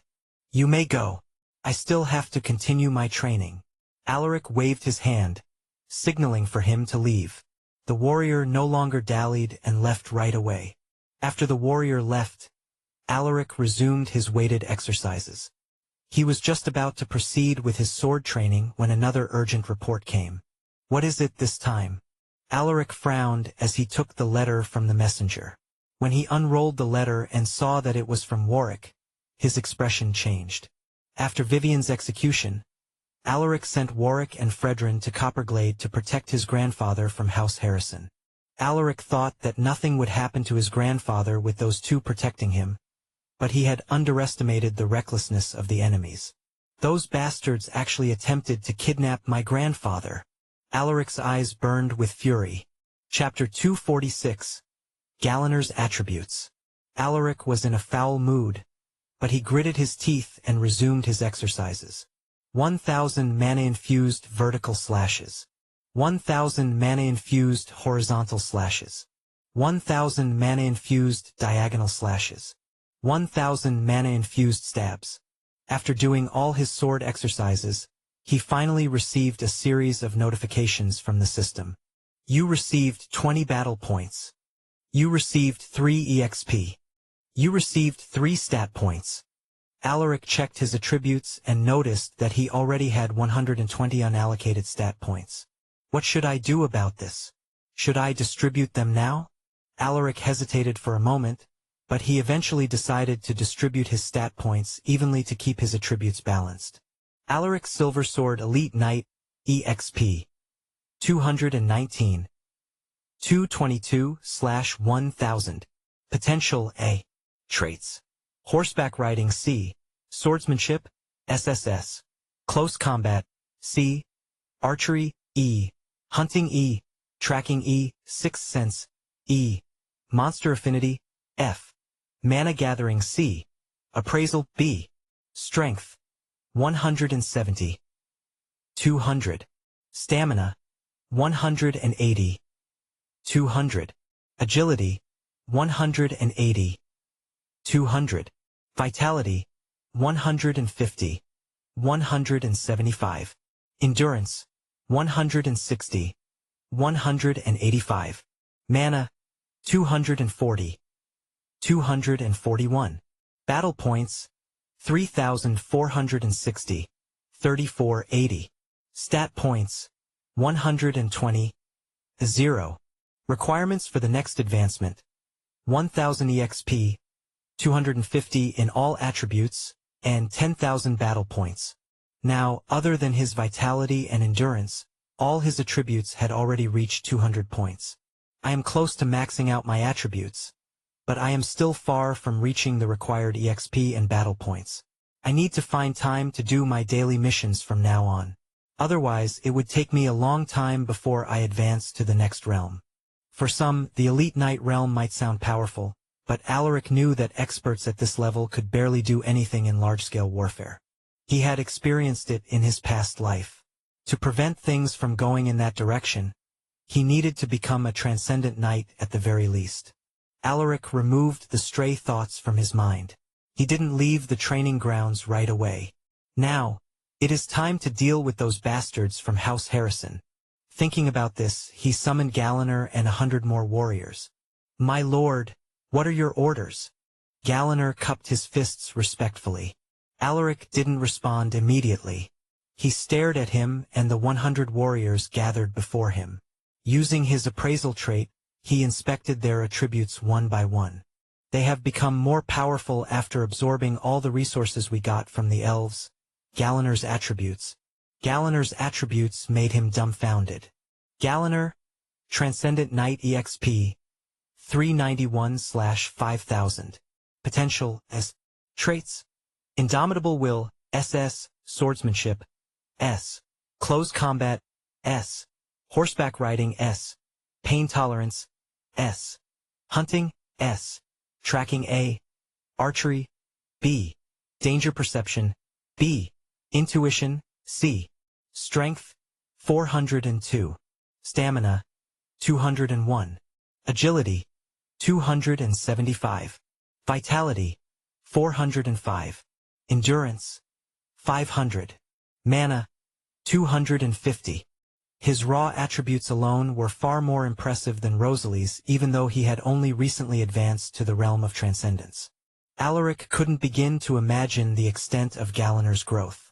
You may go. I still have to continue my training. Alaric waved his hand, signaling for him to leave. The warrior no longer dallied and left right away. After the warrior left, Alaric resumed his weighted exercises. He was just about to proceed with his sword training when another urgent report came. "What is it this time?" Alaric frowned as he took the letter from the messenger. When he unrolled the letter and saw that it was from Warwick, his expression changed. After Vivian's execution, Alaric sent Warwick and Fredrin to Copperglade to protect his grandfather from House Harrison. Alaric thought that nothing would happen to his grandfather with those two protecting him, but he had underestimated the recklessness of the enemies. "Those bastards actually attempted to kidnap my grandfather." Alaric's eyes burned with fury. Chapter 246. Galanor's Attributes. Alaric was in a foul mood, but he gritted his teeth and resumed his exercises. 1,000 mana-infused vertical slashes. 1,000 mana-infused horizontal slashes. 1,000 mana-infused diagonal slashes. 1,000 mana-infused stabs. After doing all his sword exercises, he finally received a series of notifications from the system. You received 20 battle points. You received 3 EXP. You received 3 stat points. Alaric checked his attributes and noticed that he already had 120 unallocated stat points. What should I do about this? Should I distribute them now? Alaric hesitated for a moment, but he eventually decided to distribute his stat points evenly to keep his attributes balanced. Alaric Silver Sword Elite Knight, EXP. 219. 222/1000. Potential A. Traits. Horseback riding C. Swordsmanship, SSS. Close combat, C. Archery, E. Hunting E. Tracking E. Sixth Sense, E. Monster Affinity, F. Mana Gathering C. Appraisal B. Strength, 170. 200. Stamina, 180. 200. Agility, 180. 200. Vitality, 150. 175. Endurance, 160. 185. Mana, 240. 241. Battle points, 3,460. 3480. Stat points, 120. 0. Requirements for the next advancement. 1,000 EXP, 250 in all attributes, and 10,000 battle points. Now, other than his vitality and endurance, all his attributes had already reached 200 points. I am close to maxing out my attributes, but I am still far from reaching the required EXP and battle points. I need to find time to do my daily missions from now on. Otherwise, it would take me a long time before I advance to the next realm. For some, the Elite Knight realm might sound powerful, but Alaric knew that experts at this level could barely do anything in large-scale warfare. He had experienced it in his past life. To prevent things from going in that direction, he needed to become a transcendent knight at the very least. Alaric removed the stray thoughts from his mind. He didn't leave the training grounds right away. Now, it is time to deal with those bastards from House Harrison. Thinking about this, he summoned Galanor and 100 more warriors. "My lord, what are your orders?" Galanor cupped his fists respectfully. Alaric didn't respond immediately. He stared at him and the 100 warriors gathered before him. Using his appraisal trait, he inspected their attributes one by one. "They have become more powerful after absorbing all the resources we got from the elves." Galanor's attributes. Galanor's attributes made him dumbfounded. Galanor, Transcendent Knight EXP, 391/5000. Potential as traits. Indomitable Will, SS, Swordsmanship, S. Close Combat, S. Horseback Riding, S. Pain Tolerance, S. Hunting, S. Tracking, A. Archery, B. Danger Perception, B. Intuition, C. Strength, 402. Stamina, 201. Agility, 275. Vitality, 405. Endurance, 500. Mana, 250. His raw attributes alone were far more impressive than Rosalie's, even though he had only recently advanced to the realm of transcendence. Alaric couldn't begin to imagine the extent of Galanor's growth.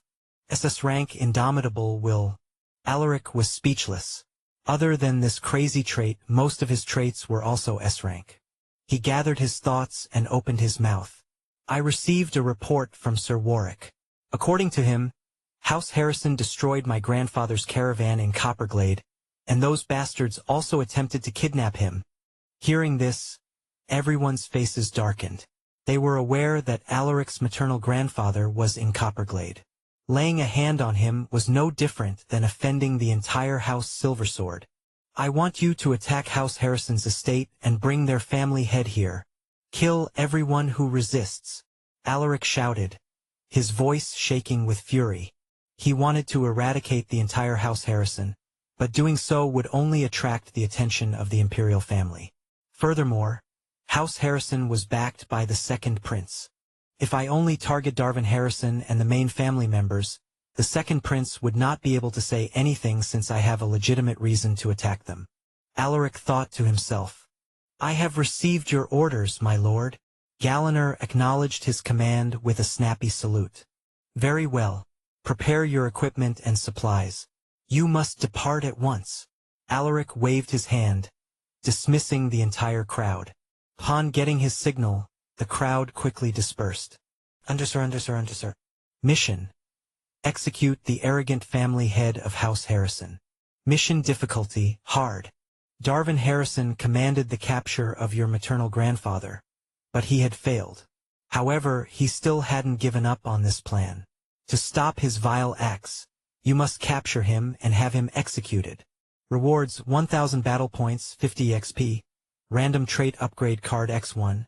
SS rank Indomitable will. Alaric was speechless. Other than this crazy trait, most of his traits were also S rank. He gathered his thoughts and opened his mouth. I received a report from Sir Warwick. According to him, House Harrison destroyed my grandfather's caravan in Copperglade, and those bastards also attempted to kidnap him. Hearing this, everyone's faces darkened. They were aware that Alaric's maternal grandfather was in Copperglade. Laying a hand on him was no different than offending the entire House Silversword. I want you to attack House Harrison's estate and bring their family head here. Kill everyone who resists. Alaric shouted, his voice shaking with fury. He wanted to eradicate the entire House Harrison, but doing so would only attract the attention of the imperial family. Furthermore, House Harrison was backed by the second prince. If I only target Darvin Harrison and the main family members, the second prince would not be able to say anything since I have a legitimate reason to attack them. Alaric thought to himself. I have received your orders, my lord. Galanor acknowledged his command with a snappy salute. Very well. Prepare your equipment and supplies. You must depart at once. Alaric waved his hand, dismissing the entire crowd. Upon getting his signal, the crowd quickly dispersed. Sir. Mission. Execute the arrogant family head of House Harrison. Mission difficulty, hard. Darvin Harrison commanded the capture of your maternal grandfather, but he had failed. However, he still hadn't given up on this plan. To stop his vile acts, you must capture him and have him executed. Rewards 1000 battle points, 50 XP, random trait upgrade card X1,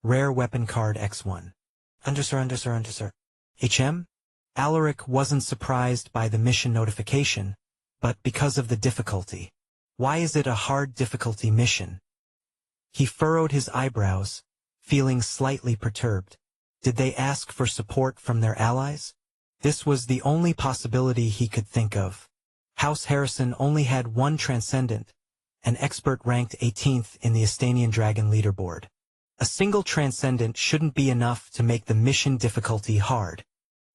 rare weapon card X1. Sir. HM? Alaric wasn't surprised by the mission notification, but because of the difficulty. Why is it a hard difficulty mission? He furrowed his eyebrows, feeling slightly perturbed. Did they ask for support from their allies? This was the only possibility he could think of. House Harrison only had one Transcendent, an expert ranked 18th in the Estanian Dragon leaderboard. A single Transcendent shouldn't be enough to make the mission difficulty hard.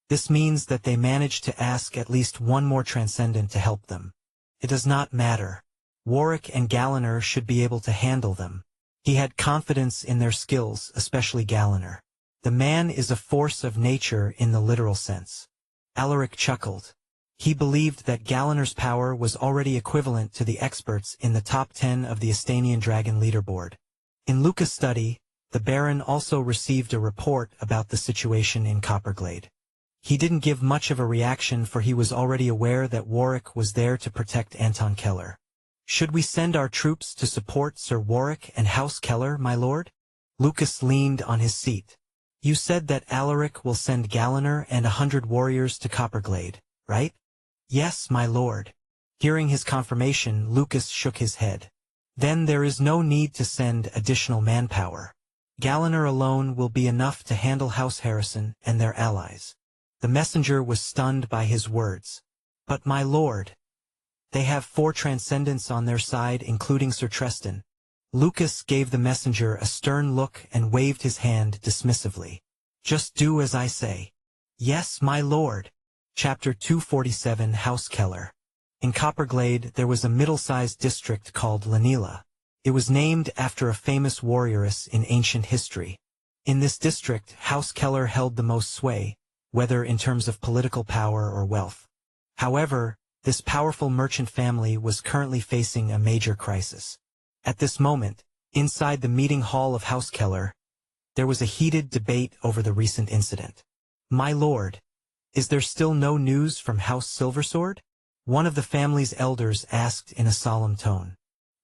This means that they managed to ask at least one more Transcendent to help them. It does not matter. Warwick and Galanor should be able to handle them. He had confidence in their skills, especially Galanor. The man is a force of nature in the literal sense. Alaric chuckled. He believed that Galanor's power was already equivalent to the experts in the top 10 of the Estanian Dragon leaderboard. In Luca's study, the Baron also received a report about the situation in Copperglade. He didn't give much of a reaction for he was already aware that Warwick was there to protect Anton Keller. Should we send our troops to support Sir Warwick and House Keller, my lord? Lucas leaned on his seat. You said that Alaric will send Galanor and 100 warriors to Copperglade, right? Yes, my lord. Hearing his confirmation, Lucas shook his head. Then there is no need to send additional manpower. Galanor alone will be enough to handle House Harrison and their allies. The messenger was stunned by his words. But my lord, they have 4 Transcendents on their side, including Sir Treston. Lucas gave the messenger a stern look and waved his hand dismissively. Just do as I say. Yes, my lord. Chapter 247 House Keller. In Copperglade there was a middle-sized district called Lanila. It was named after a famous warrioress in ancient history. In this district, House Keller held the most sway, whether in terms of political power or wealth. However, this powerful merchant family was currently facing a major crisis. At this moment, inside the meeting hall of House Keller, there was a heated debate over the recent incident. My lord, is there still no news from House Silversword? One of the family's elders asked in a solemn tone.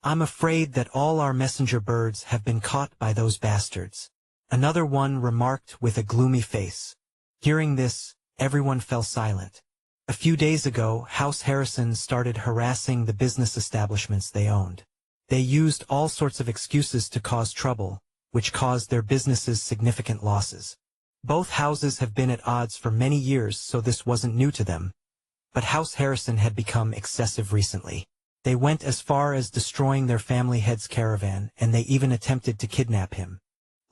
I'm afraid that all our messenger birds have been caught by those bastards. Another one remarked with a gloomy face. Hearing this, everyone fell silent. A few days ago, House Harrison started harassing the business establishments they owned. They used all sorts of excuses to cause trouble, which caused their businesses significant losses. Both houses have been at odds for many years, so this wasn't new to them. But House Harrison had become excessive recently. They went as far as destroying their family head's caravan, and they even attempted to kidnap him.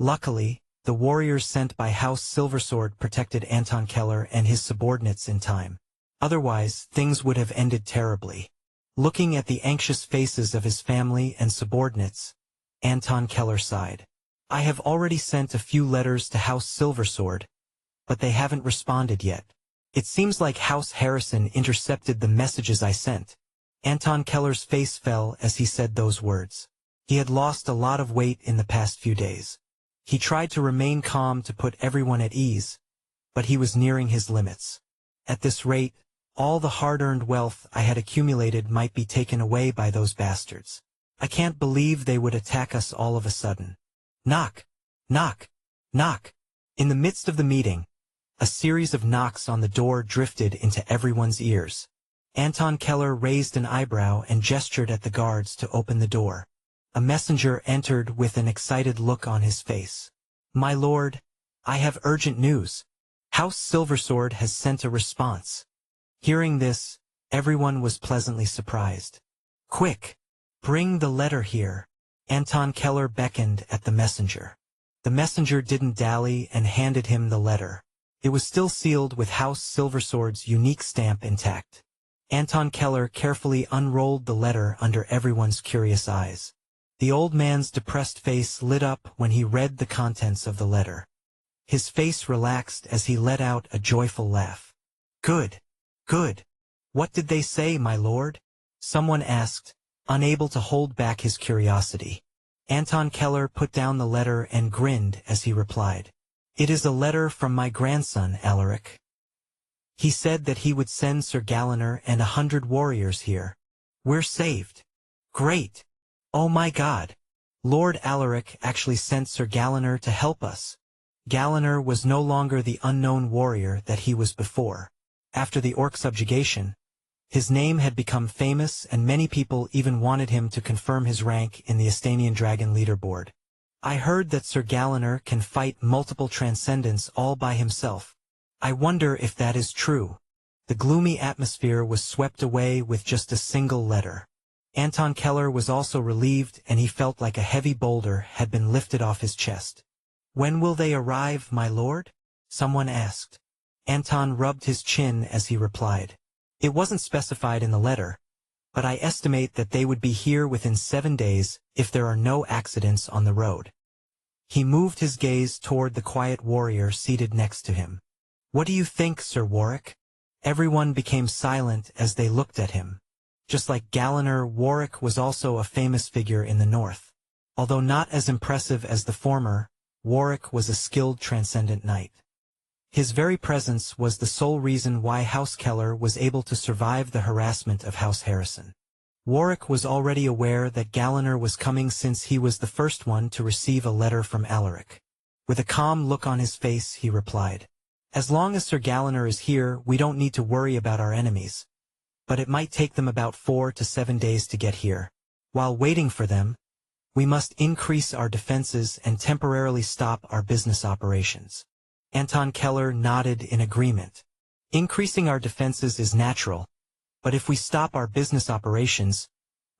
Luckily, The warriors sent by House Silversword protected Anton Keller and his subordinates in time. Otherwise, things would have ended terribly. Looking at the anxious faces of his family and subordinates, Anton Keller sighed. I have already sent a few letters to House Silversword, but they haven't responded yet. It seems like House Harrison intercepted the messages I sent. Anton Keller's face fell as he said those words. He had lost a lot of weight in the past few days. He tried to remain calm to put everyone at ease, but he was nearing his limits. At this rate, all the hard-earned wealth I had accumulated might be taken away by those bastards. I can't believe they would attack us all of a sudden. Knock! Knock! Knock! In the midst of the meeting, a series of knocks on the door drifted into everyone's ears. Anton Keller raised an eyebrow and gestured at the guards to open the door. A messenger entered with an excited look on his face. My lord, I have urgent news. House Silversword has sent a response. Hearing this, everyone was pleasantly surprised. Quick! Bring the letter here. Anton Keller beckoned at the messenger. The messenger didn't dally and handed him the letter. It was still sealed with House Silversword's unique stamp intact. Anton Keller carefully unrolled the letter under everyone's curious eyes. The old man's depressed face lit up when he read the contents of the letter. His face relaxed as he let out a joyful laugh. Good! Good! What did they say, my lord? Someone asked, unable to hold back his curiosity. Anton Keller put down the letter and grinned as he replied. It is a letter from my grandson, Alaric. He said that he would send Sir Galliner and 100 warriors here. We're saved. Great! Oh my God! Lord Alaric actually sent Sir Galliner to help us. Galliner was no longer the unknown warrior that he was before. After the orc subjugation, his name had become famous and many people even wanted him to confirm his rank in the Estanian Dragon leaderboard. I heard that Sir Galliner can fight multiple transcendents all by himself. I wonder if that is true. The gloomy atmosphere was swept away with just a single letter. Anton Keller was also relieved and he felt like a heavy boulder had been lifted off his chest. When will they arrive, my lord? Someone asked. Anton rubbed his chin as he replied. It wasn't specified in the letter, but I estimate that they would be here within 7 days if there are no accidents on the road. He moved his gaze toward the quiet warrior seated next to him. What do you think, Sir Warwick? Everyone became silent as they looked at him. Just like Galliner, Warwick was also a famous figure in the north. Although not as impressive as the former, Warwick was a skilled transcendent knight. His very presence was the sole reason why House Keller was able to survive the harassment of House Harrison. Warwick was already aware that Galliner was coming since he was the first one to receive a letter from Alaric. With a calm look on his face, he replied, As long as Sir Galliner is here, we don't need to worry about our enemies. But it might take them about 4 to 7 days to get here. While waiting for them, we must increase our defenses and temporarily stop our business operations. Anton Keller nodded in agreement. Increasing our defenses is natural, but if we stop our business operations,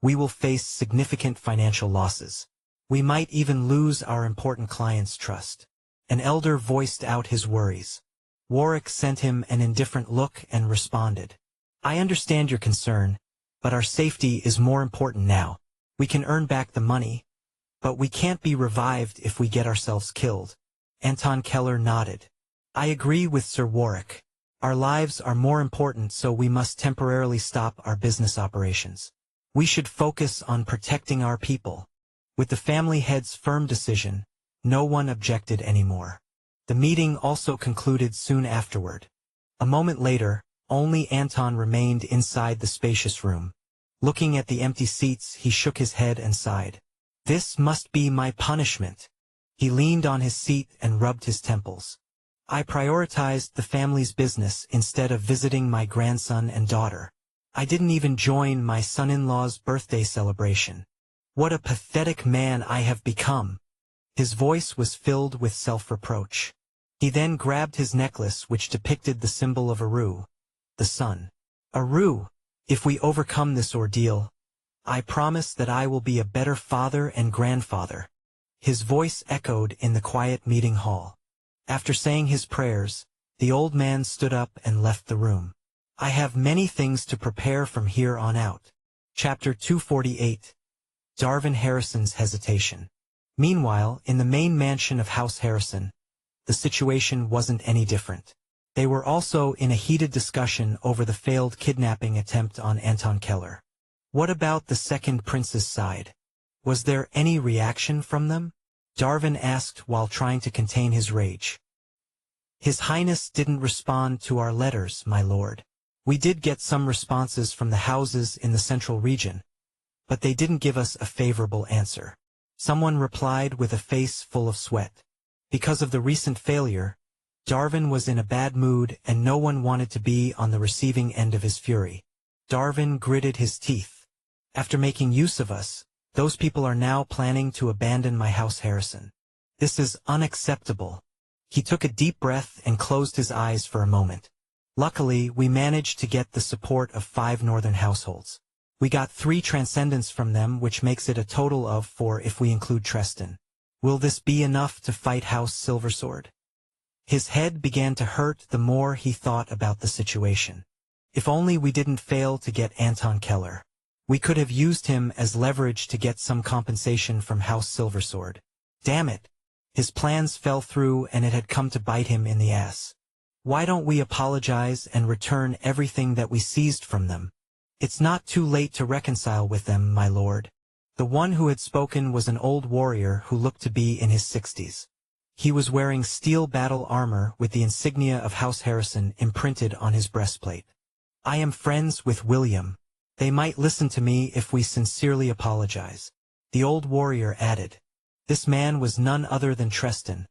we will face significant financial losses. We might even lose our important clients' trust. An elder voiced out his worries. Warwick sent him an indifferent look and responded. I understand your concern, but our safety is more important now. We can earn back the money, but we can't be revived if we get ourselves killed. Anton Keller nodded. I agree with Sir Warwick. Our lives are more important, so we must temporarily stop our business operations. We should focus on protecting our people. With the family head's firm decision, no one objected anymore. The meeting also concluded soon afterward. A moment later, only Anton remained inside the spacious room. Looking at the empty seats, he shook his head and sighed. This must be my punishment. He leaned on his seat and rubbed his temples. I prioritized the family's business instead of visiting my grandson and daughter. I didn't even join my son-in-law's birthday celebration. What a pathetic man I have become. His voice was filled with self-reproach. He then grabbed his necklace, which depicted the symbol of Aru, the sun. Aru, if we overcome this ordeal, I promise that I will be a better father and grandfather. His voice echoed in the quiet meeting hall. After saying his prayers, the old man stood up and left the room. I have many things to prepare from here on out. Chapter 248. Darvin Harrison's hesitation. Meanwhile, in the main mansion of House Harrison, the situation wasn't any different. They were also in a heated discussion over the failed kidnapping attempt on Anton Keller. What about the second prince's side? Was there any reaction from them? Darvin asked while trying to contain his rage. His Highness didn't respond to our letters, my lord. We did get some responses from the houses in the central region, but they didn't give us a favorable answer. Someone replied with a face full of sweat. Because of the recent failure, Darvin was in a bad mood and no one wanted to be on the receiving end of his fury. Darvin gritted his teeth. After making use of us, those people are now planning to abandon my House Harrison. This is unacceptable. He took a deep breath and closed his eyes for a moment. Luckily, we managed to get the support of 5 northern households. We got 3 transcendents from them, which makes it a total of 4 if we include Treston. Will this be enough to fight House Silversword? His head began to hurt the more he thought about the situation. If only we didn't fail to get Anton Keller. We could have used him as leverage to get some compensation from House Silversword. Damn it! His plans fell through and it had come to bite him in the ass. Why don't we apologize and return everything that we seized from them? It's not too late to reconcile with them, my lord. The one who had spoken was an old warrior who looked to be in his 60s. He was wearing steel battle armor with the insignia of House Harrison imprinted on his breastplate. I am friends with William. They might listen to me if we sincerely apologize. The old warrior added. This man was none other than Treston,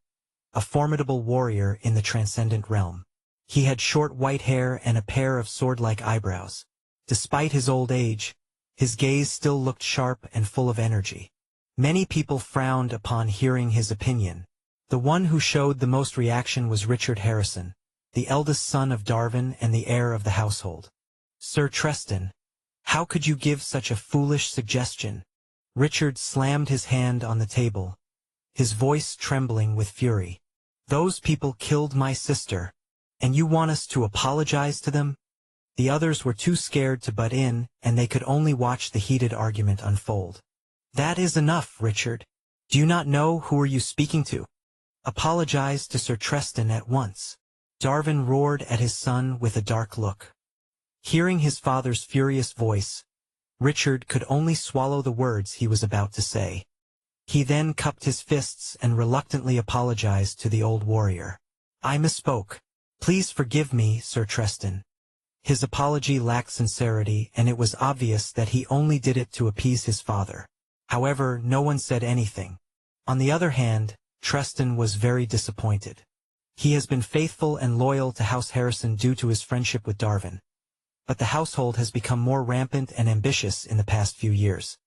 a formidable warrior in the transcendent realm. He had short white hair and a pair of sword-like eyebrows. Despite his old age, his gaze still looked sharp and full of energy. Many people frowned upon hearing his opinion. The one who showed the most reaction was Richard Harrison, the eldest son of Darvin and the heir of the household. Sir Treston, how could you give such a foolish suggestion? Richard slammed his hand on the table, his voice trembling with fury. Those people killed my sister, and you want us to apologize to them? The others were too scared to butt in, and they could only watch the heated argument unfold. That is enough, Richard. Do you not know who are you speaking to? Apologize to Sir Treston at once. Darvin roared at his son with a dark look. Hearing his father's furious voice, Richard could only swallow the words he was about to say. He then cupped his fists and reluctantly apologized to the old warrior. I misspoke. Please forgive me, Sir Treston. His apology lacked sincerity, and it was obvious that he only did it to appease his father. However, no one said anything. On the other hand, Treston was very disappointed. He has been faithful and loyal to House Harrison due to his friendship with Darvin. But the household has become more rampant and ambitious in the past few years.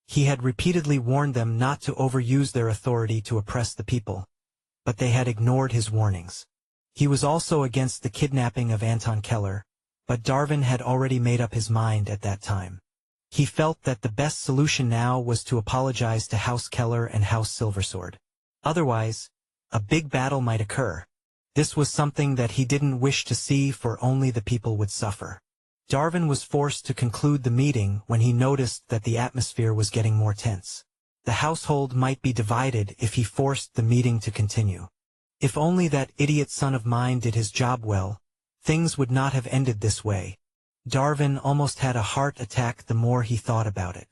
He had repeatedly warned them not to overuse their authority to oppress the people, but they had ignored his warnings. He was also against the kidnapping of Anton Keller, but Darvin had already made up his mind at that time. He felt that the best solution now was to apologize to House Keller and House Silversword. Otherwise, a big battle might occur. This was something that he didn't wish to see, for only the people would suffer. Darvin was forced to conclude the meeting when he noticed that the atmosphere was getting more tense. The household might be divided if he forced the meeting to continue. If only that idiot son of mine did his job well, things would not have ended this way. Darvin almost had a heart attack the more he thought about it.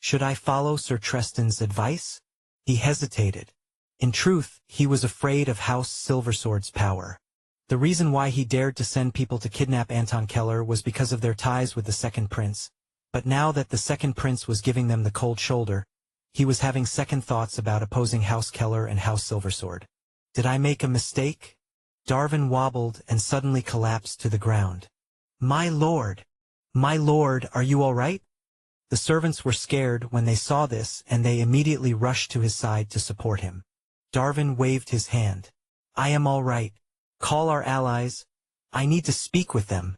Should I follow Sir Treston's advice? He hesitated. In truth, he was afraid of House Silversword's power. The reason why he dared to send people to kidnap Anton Keller was because of their ties with the second prince. But now that the second prince was giving them the cold shoulder, he was having second thoughts about opposing House Keller and House Silversword. Did I make a mistake? Darvin wobbled and suddenly collapsed to the ground. My lord, are you all right? The servants were scared when they saw this, and they immediately rushed to his side to support him. Darvin waved his hand. I am all right. Call our allies. I need to speak with them.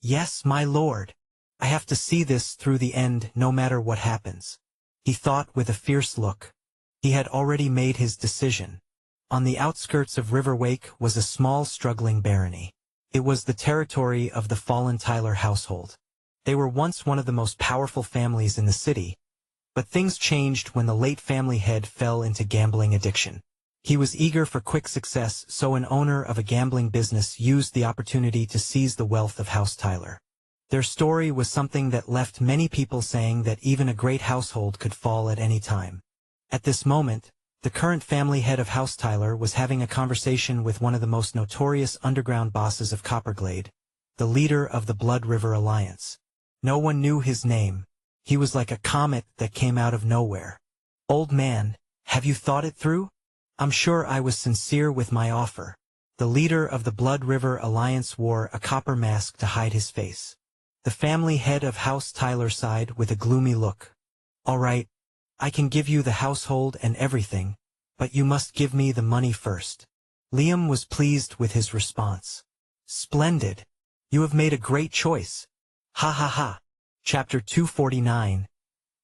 Yes, my lord. I have to see this through the end, no matter what happens. He thought with a fierce look. He had already made his decision. On the outskirts of River Wake was a small struggling barony. It was the territory of the fallen Tyler household. They were once one of the most powerful families in the city, but things changed when the late family head fell into gambling addiction. He was eager for quick success, so an owner of a gambling business used the opportunity to seize the wealth of House Tyler. Their story was something that left many people saying that even a great household could fall at any time. At this moment, the current family head of House Tyler was having a conversation with one of the most notorious underground bosses of Copperglade, the leader of the Blood River Alliance. No one knew his name. He was like a comet that came out of nowhere. "Old man, have you thought it through? I'm sure I was sincere with my offer." The leader of the Blood River Alliance wore a copper mask to hide his face. The family head of House Tyler sighed with a gloomy look. "All right, I can give you the household and everything, but you must give me the money first." Liam was pleased with his response. "Splendid. You have made a great choice. Ha ha ha." Chapter 249.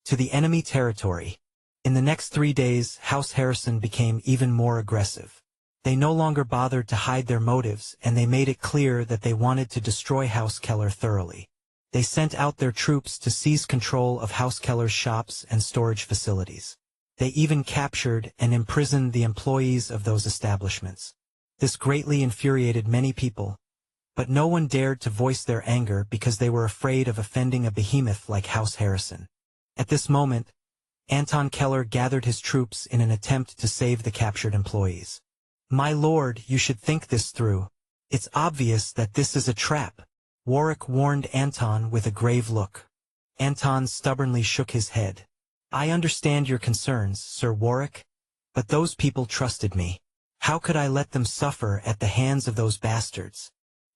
To the Enemy Territory. In the next 3 days, House Harrison became even more aggressive. They no longer bothered to hide their motives, and they made it clear that they wanted to destroy House Keller thoroughly. They sent out their troops to seize control of House Keller's shops and storage facilities. They even captured and imprisoned the employees of those establishments. This greatly infuriated many people, but no one dared to voice their anger because they were afraid of offending a behemoth like House Harrison. At this moment, Anton Keller gathered his troops in an attempt to save the captured employees. "My lord, you should think this through. It's obvious that this is a trap," Warwick warned Anton with a grave look. Anton stubbornly shook his head. "I understand your concerns, Sir Warwick, but those people trusted me. How could I let them suffer at the hands of those bastards?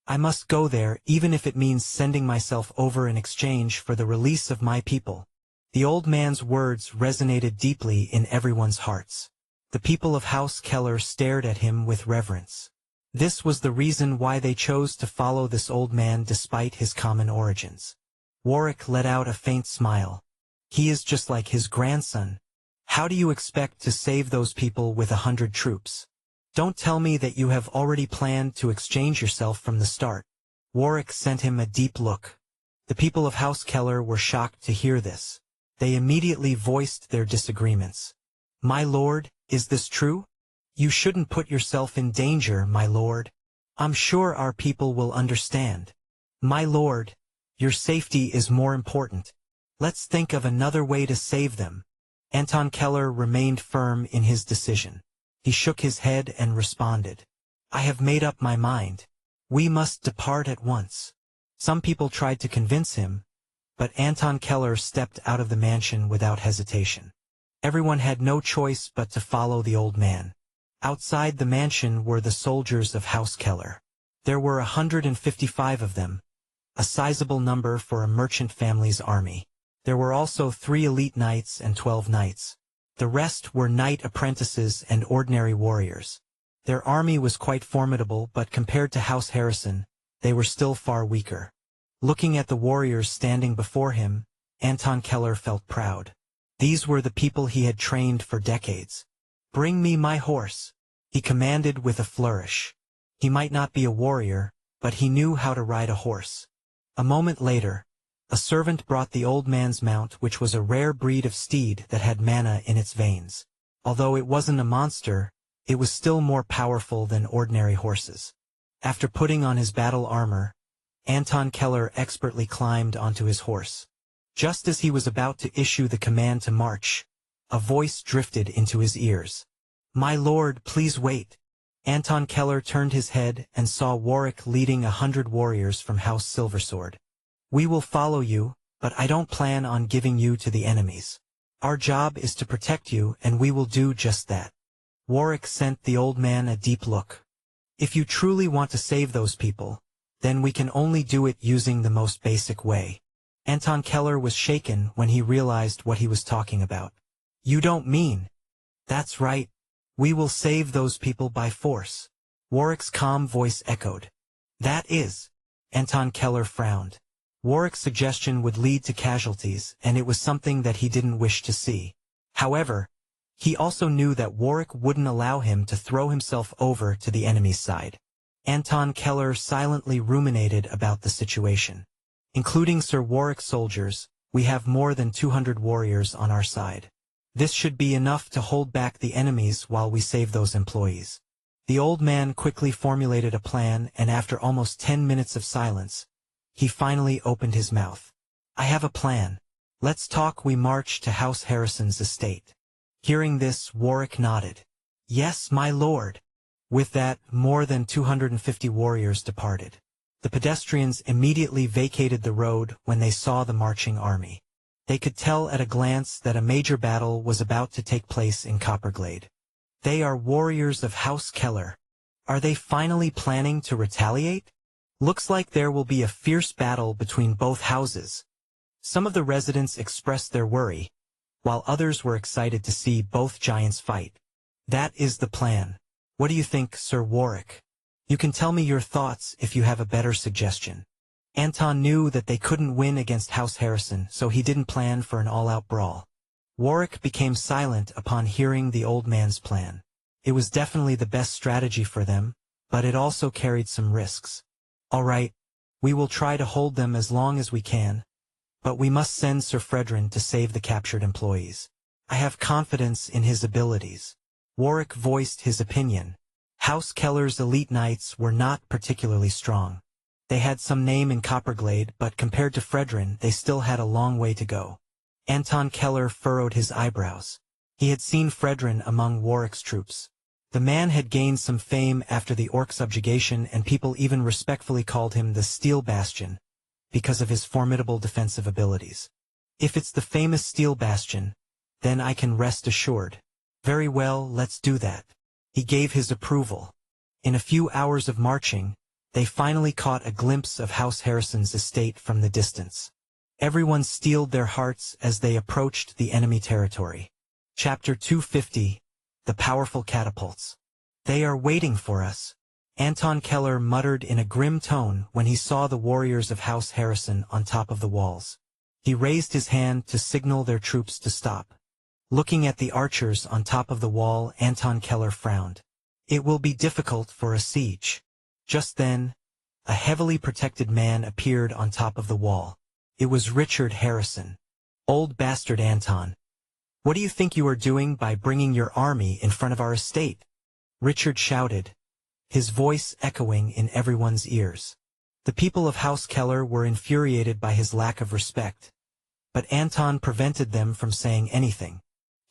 I must go there, even if it means sending myself over in exchange for the release of my people." The old man's words resonated deeply in everyone's hearts. The people of House Keller stared at him with reverence. This was the reason why they chose to follow this old man despite his common origins. Warwick let out a faint smile. "He is just like his grandson. How do you expect to save those people with 100 troops? Don't tell me that you have already planned to exchange yourself from the start." Warwick sent him a deep look. The people of House Keller were shocked to hear this. They immediately voiced their disagreements. "My lord, is this true? You shouldn't put yourself in danger, my lord. I'm sure our people will understand. My lord, your safety is more important. Let's think of another way to save them." Anton Keller remained firm in his decision. He shook his head and responded, "I have made up my mind. We must depart at once." Some people tried to convince him, but Anton Keller stepped out of the mansion without hesitation. Everyone had no choice but to follow the old man. Outside the mansion were the soldiers of House Keller. There were 155 of them, a sizable number for a merchant family's army. There were also 3 elite knights and 12 knights. The rest were knight apprentices and ordinary warriors. Their army was quite formidable, but compared to House Harrison, they were still far weaker. Looking at the warriors standing before him, Anton Keller felt proud. These were the people he had trained for decades. "Bring me my horse," he commanded with a flourish. He might not be a warrior, but he knew how to ride a horse. A moment later, a servant brought the old man's mount, which was a rare breed of steed that had mana in its veins. Although it wasn't a monster, it was still more powerful than ordinary horses. After putting on his battle armor, Anton Keller expertly climbed onto his horse. Just as he was about to issue the command to march, a voice drifted into his ears. "My lord, please wait." Anton Keller turned his head and saw Warwick leading 100 warriors from House Silversword. "We will follow you, but I don't plan on giving you to the enemies. Our job is to protect you, and we will do just that." Warwick sent the old man a deep look. "If you truly want to save those people, then we can only do it using the most basic way." Anton Keller was shaken when he realized what he was talking about. "You don't mean—" "That's right. We will save those people by force." Warwick's calm voice echoed. "That is—" Anton Keller frowned. Warwick's suggestion would lead to casualties, and it was something that he didn't wish to see. However, He also knew that Warwick wouldn't allow him to throw himself over to the enemy's side. Anton Keller silently ruminated about the situation. Including Sir Warwick's soldiers, we have more than 200 warriors on our side. This should be enough to hold back the enemies while we save those employees. The old man quickly formulated a plan, and after almost 10 minutes of silence, he finally opened his mouth. I have a plan. Let's talk. We march to House Harrison's estate. Hearing this, Warwick nodded. Yes, my lord. With that, more than 250 warriors departed. The pedestrians immediately vacated the road when they saw the marching army. They could tell at a glance that a major battle was about to take place in Copperglade. They are warriors of House Keller. Are they finally planning to retaliate? Looks like there will be a fierce battle between both houses. Some of the residents expressed their worry, while others were excited to see both giants fight. That is the plan. What do you think, Sir Warwick? You can tell me your thoughts if you have a better suggestion. Anton knew that they couldn't win against House Harrison, so he didn't plan for an all-out brawl. Warwick became silent upon hearing the old man's plan. It was definitely the best strategy for them, but it also carried some risks. All right, we will try to hold them as long as we can, but we must send Sir Fredrin to save the captured employees. I have confidence in his abilities. Warwick voiced his opinion. House Keller's elite knights were not particularly strong. They had some name in Copperglade, but compared to Fredrin, they still had a long way to go. Anton Keller furrowed his eyebrows. He had seen Fredrin among Warwick's troops. The man had gained some fame after the Orc subjugation, and people even respectfully called him the Steel Bastion, because of his formidable defensive abilities. If it's the famous Steel Bastion, then I can rest assured. Very well, let's do that. He gave his approval. In a few hours of marching, they finally caught a glimpse of House Harrison's estate from the distance. Everyone steeled their hearts as they approached the enemy territory. Chapter 250, The Powerful Catapults. They are waiting for us, Anton Keller muttered in a grim tone when he saw the warriors of House Harrison on top of the walls. He raised his hand to signal their troops to stop. Looking at the archers on top of the wall, Anton Keller frowned. It will be difficult for a siege. Just then, a heavily protected man appeared on top of the wall. It was Richard Harrison. Old bastard Anton. What do you think you are doing by bringing your army in front of our estate? Richard shouted, his voice echoing in everyone's ears. The people of House Keller were infuriated by his lack of respect, but Anton prevented them from saying anything.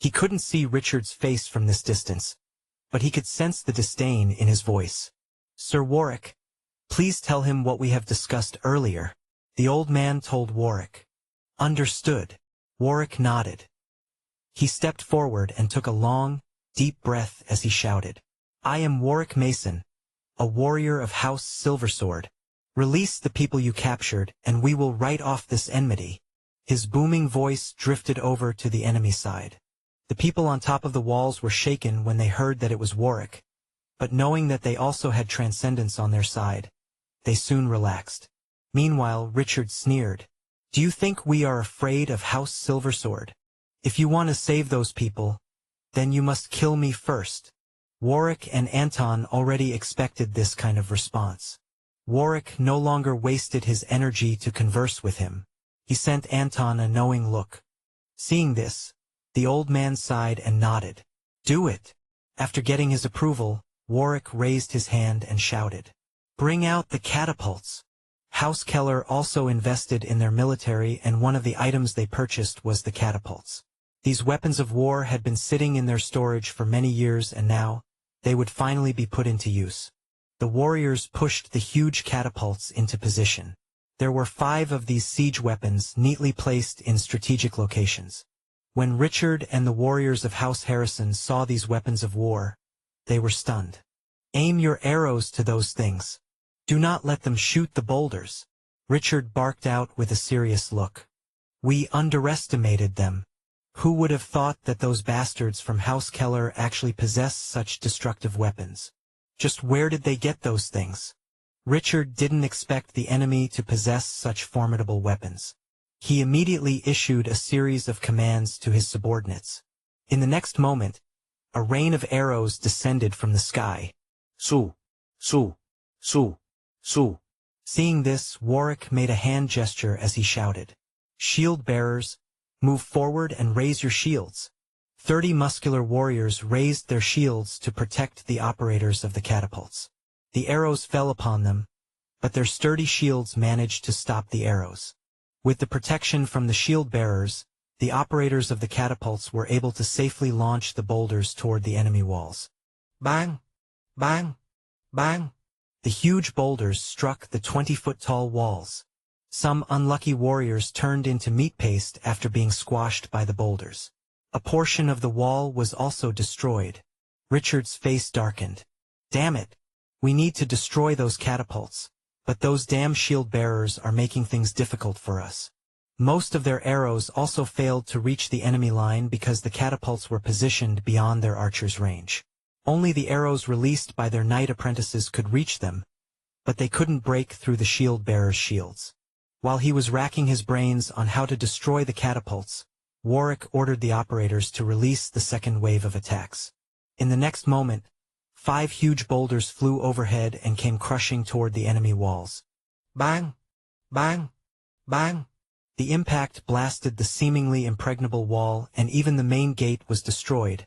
He couldn't see Richard's face from this distance, but he could sense the disdain in his voice. Sir Warwick, please tell him what we have discussed earlier, the old man told Warwick. Understood. Warwick nodded. He stepped forward and took a long, deep breath as he shouted, I am Warwick Mason, a warrior of House Silversword. Release the people you captured, and we will write off this enmity. His booming voice drifted over to the enemy side. The people on top of the walls were shaken when they heard that it was Warwick, but knowing that they also had Transcendence on their side, they soon relaxed. Meanwhile, Richard sneered. Do you think we are afraid of House Silversword? If you want to save those people, then you must kill me first. Warwick and Anton already expected this kind of response. Warwick no longer wasted his energy to converse with him. He sent Anton a knowing look. Seeing this, the old man sighed and nodded. Do it. After getting his approval, Warwick raised his hand and shouted, Bring out the catapults. House Keller also invested in their military, and one of the items they purchased was the catapults. These weapons of war had been sitting in their storage for many years, and now, they would finally be put into use. The warriors pushed the huge catapults into position. There were 5 of these siege weapons neatly placed in strategic locations. When Richard and the warriors of House Harrison saw these weapons of war, they were stunned. Aim your arrows to those things. Do not let them shoot the boulders, Richard barked out with a serious look. We underestimated them. Who would have thought that those bastards from House Keller actually possess such destructive weapons? Just where did they get those things? Richard didn't expect the enemy to possess such formidable weapons. He immediately issued a series of commands to his subordinates. In the next moment, a rain of arrows descended from the sky. Su, su, su, su. Seeing this, Warwick made a hand gesture as he shouted, "Shield bearers, move forward and raise your shields." 30 muscular warriors raised their shields to protect the operators of the catapults. The arrows fell upon them, but their sturdy shields managed to stop the arrows. With the protection from the shield bearers, the operators of the catapults were able to safely launch the boulders toward the enemy walls. Bang! Bang! Bang! The huge boulders struck the 20-foot-tall walls. Some unlucky warriors turned into meat paste after being squashed by the boulders. A portion of the wall was also destroyed. Richard's face darkened. "Damn it! We need to destroy those catapults, but those damn shield bearers are making things difficult for us." Most of their arrows also failed to reach the enemy line because the catapults were positioned beyond their archers' range. Only the arrows released by their knight apprentices could reach them, but they couldn't break through the shield bearers' shields. While he was racking his brains on how to destroy the catapults, Warwick ordered the operators to release the second wave of attacks. In the next moment, 5 huge boulders flew overhead and came crushing toward the enemy walls. Bang! Bang! Bang! The impact blasted the seemingly impregnable wall, and even the main gate was destroyed,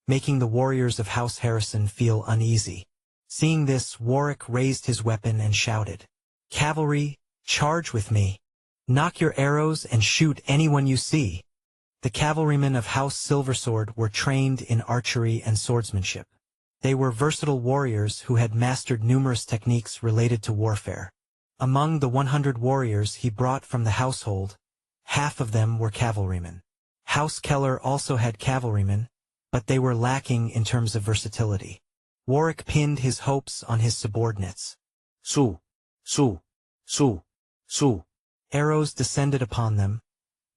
making the warriors of House Harrison feel uneasy. Seeing this, Warwick raised his weapon and shouted, "Cavalry, charge with me! Knock your arrows and shoot anyone you see!" The cavalrymen of House Silversword were trained in archery and swordsmanship. They were versatile warriors who had mastered numerous techniques related to warfare. Among the 100 warriors he brought from the household, half of them were cavalrymen. House Keller also had cavalrymen, but they were lacking in terms of versatility. Warwick pinned his hopes on his subordinates. Su, su, su, su. Arrows descended upon them,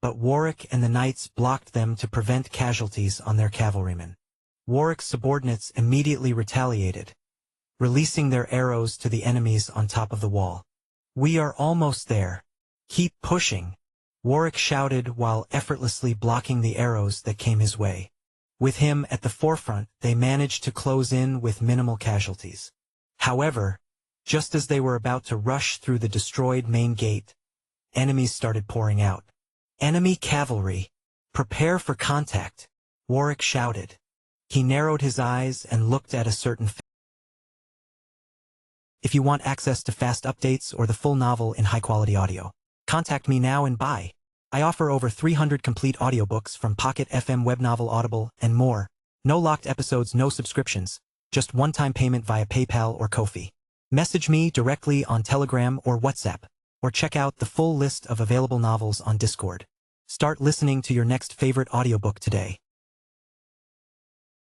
but Warwick and the knights blocked them to prevent casualties on their cavalrymen. Warwick's subordinates immediately retaliated, releasing their arrows to the enemies on top of the wall. "We are almost there. Keep pushing," Warwick shouted while effortlessly blocking the arrows that came his way. With him at the forefront, they managed to close in with minimal casualties. However, just as they were about to rush through the destroyed main gate, enemies started pouring out. "Enemy cavalry! Prepare for contact!" Warwick shouted. He narrowed his eyes and looked at a certain figure. If you want access to fast updates or the full novel in high-quality audio, contact me now and buy. I offer over 300 complete audiobooks from Pocket FM, Webnovel, Audible, and more. No locked episodes, no subscriptions, just one-time payment via PayPal or Ko-fi. Message me directly on Telegram or WhatsApp, or check out the full list of available novels on Discord. Start listening to your next favorite audiobook today.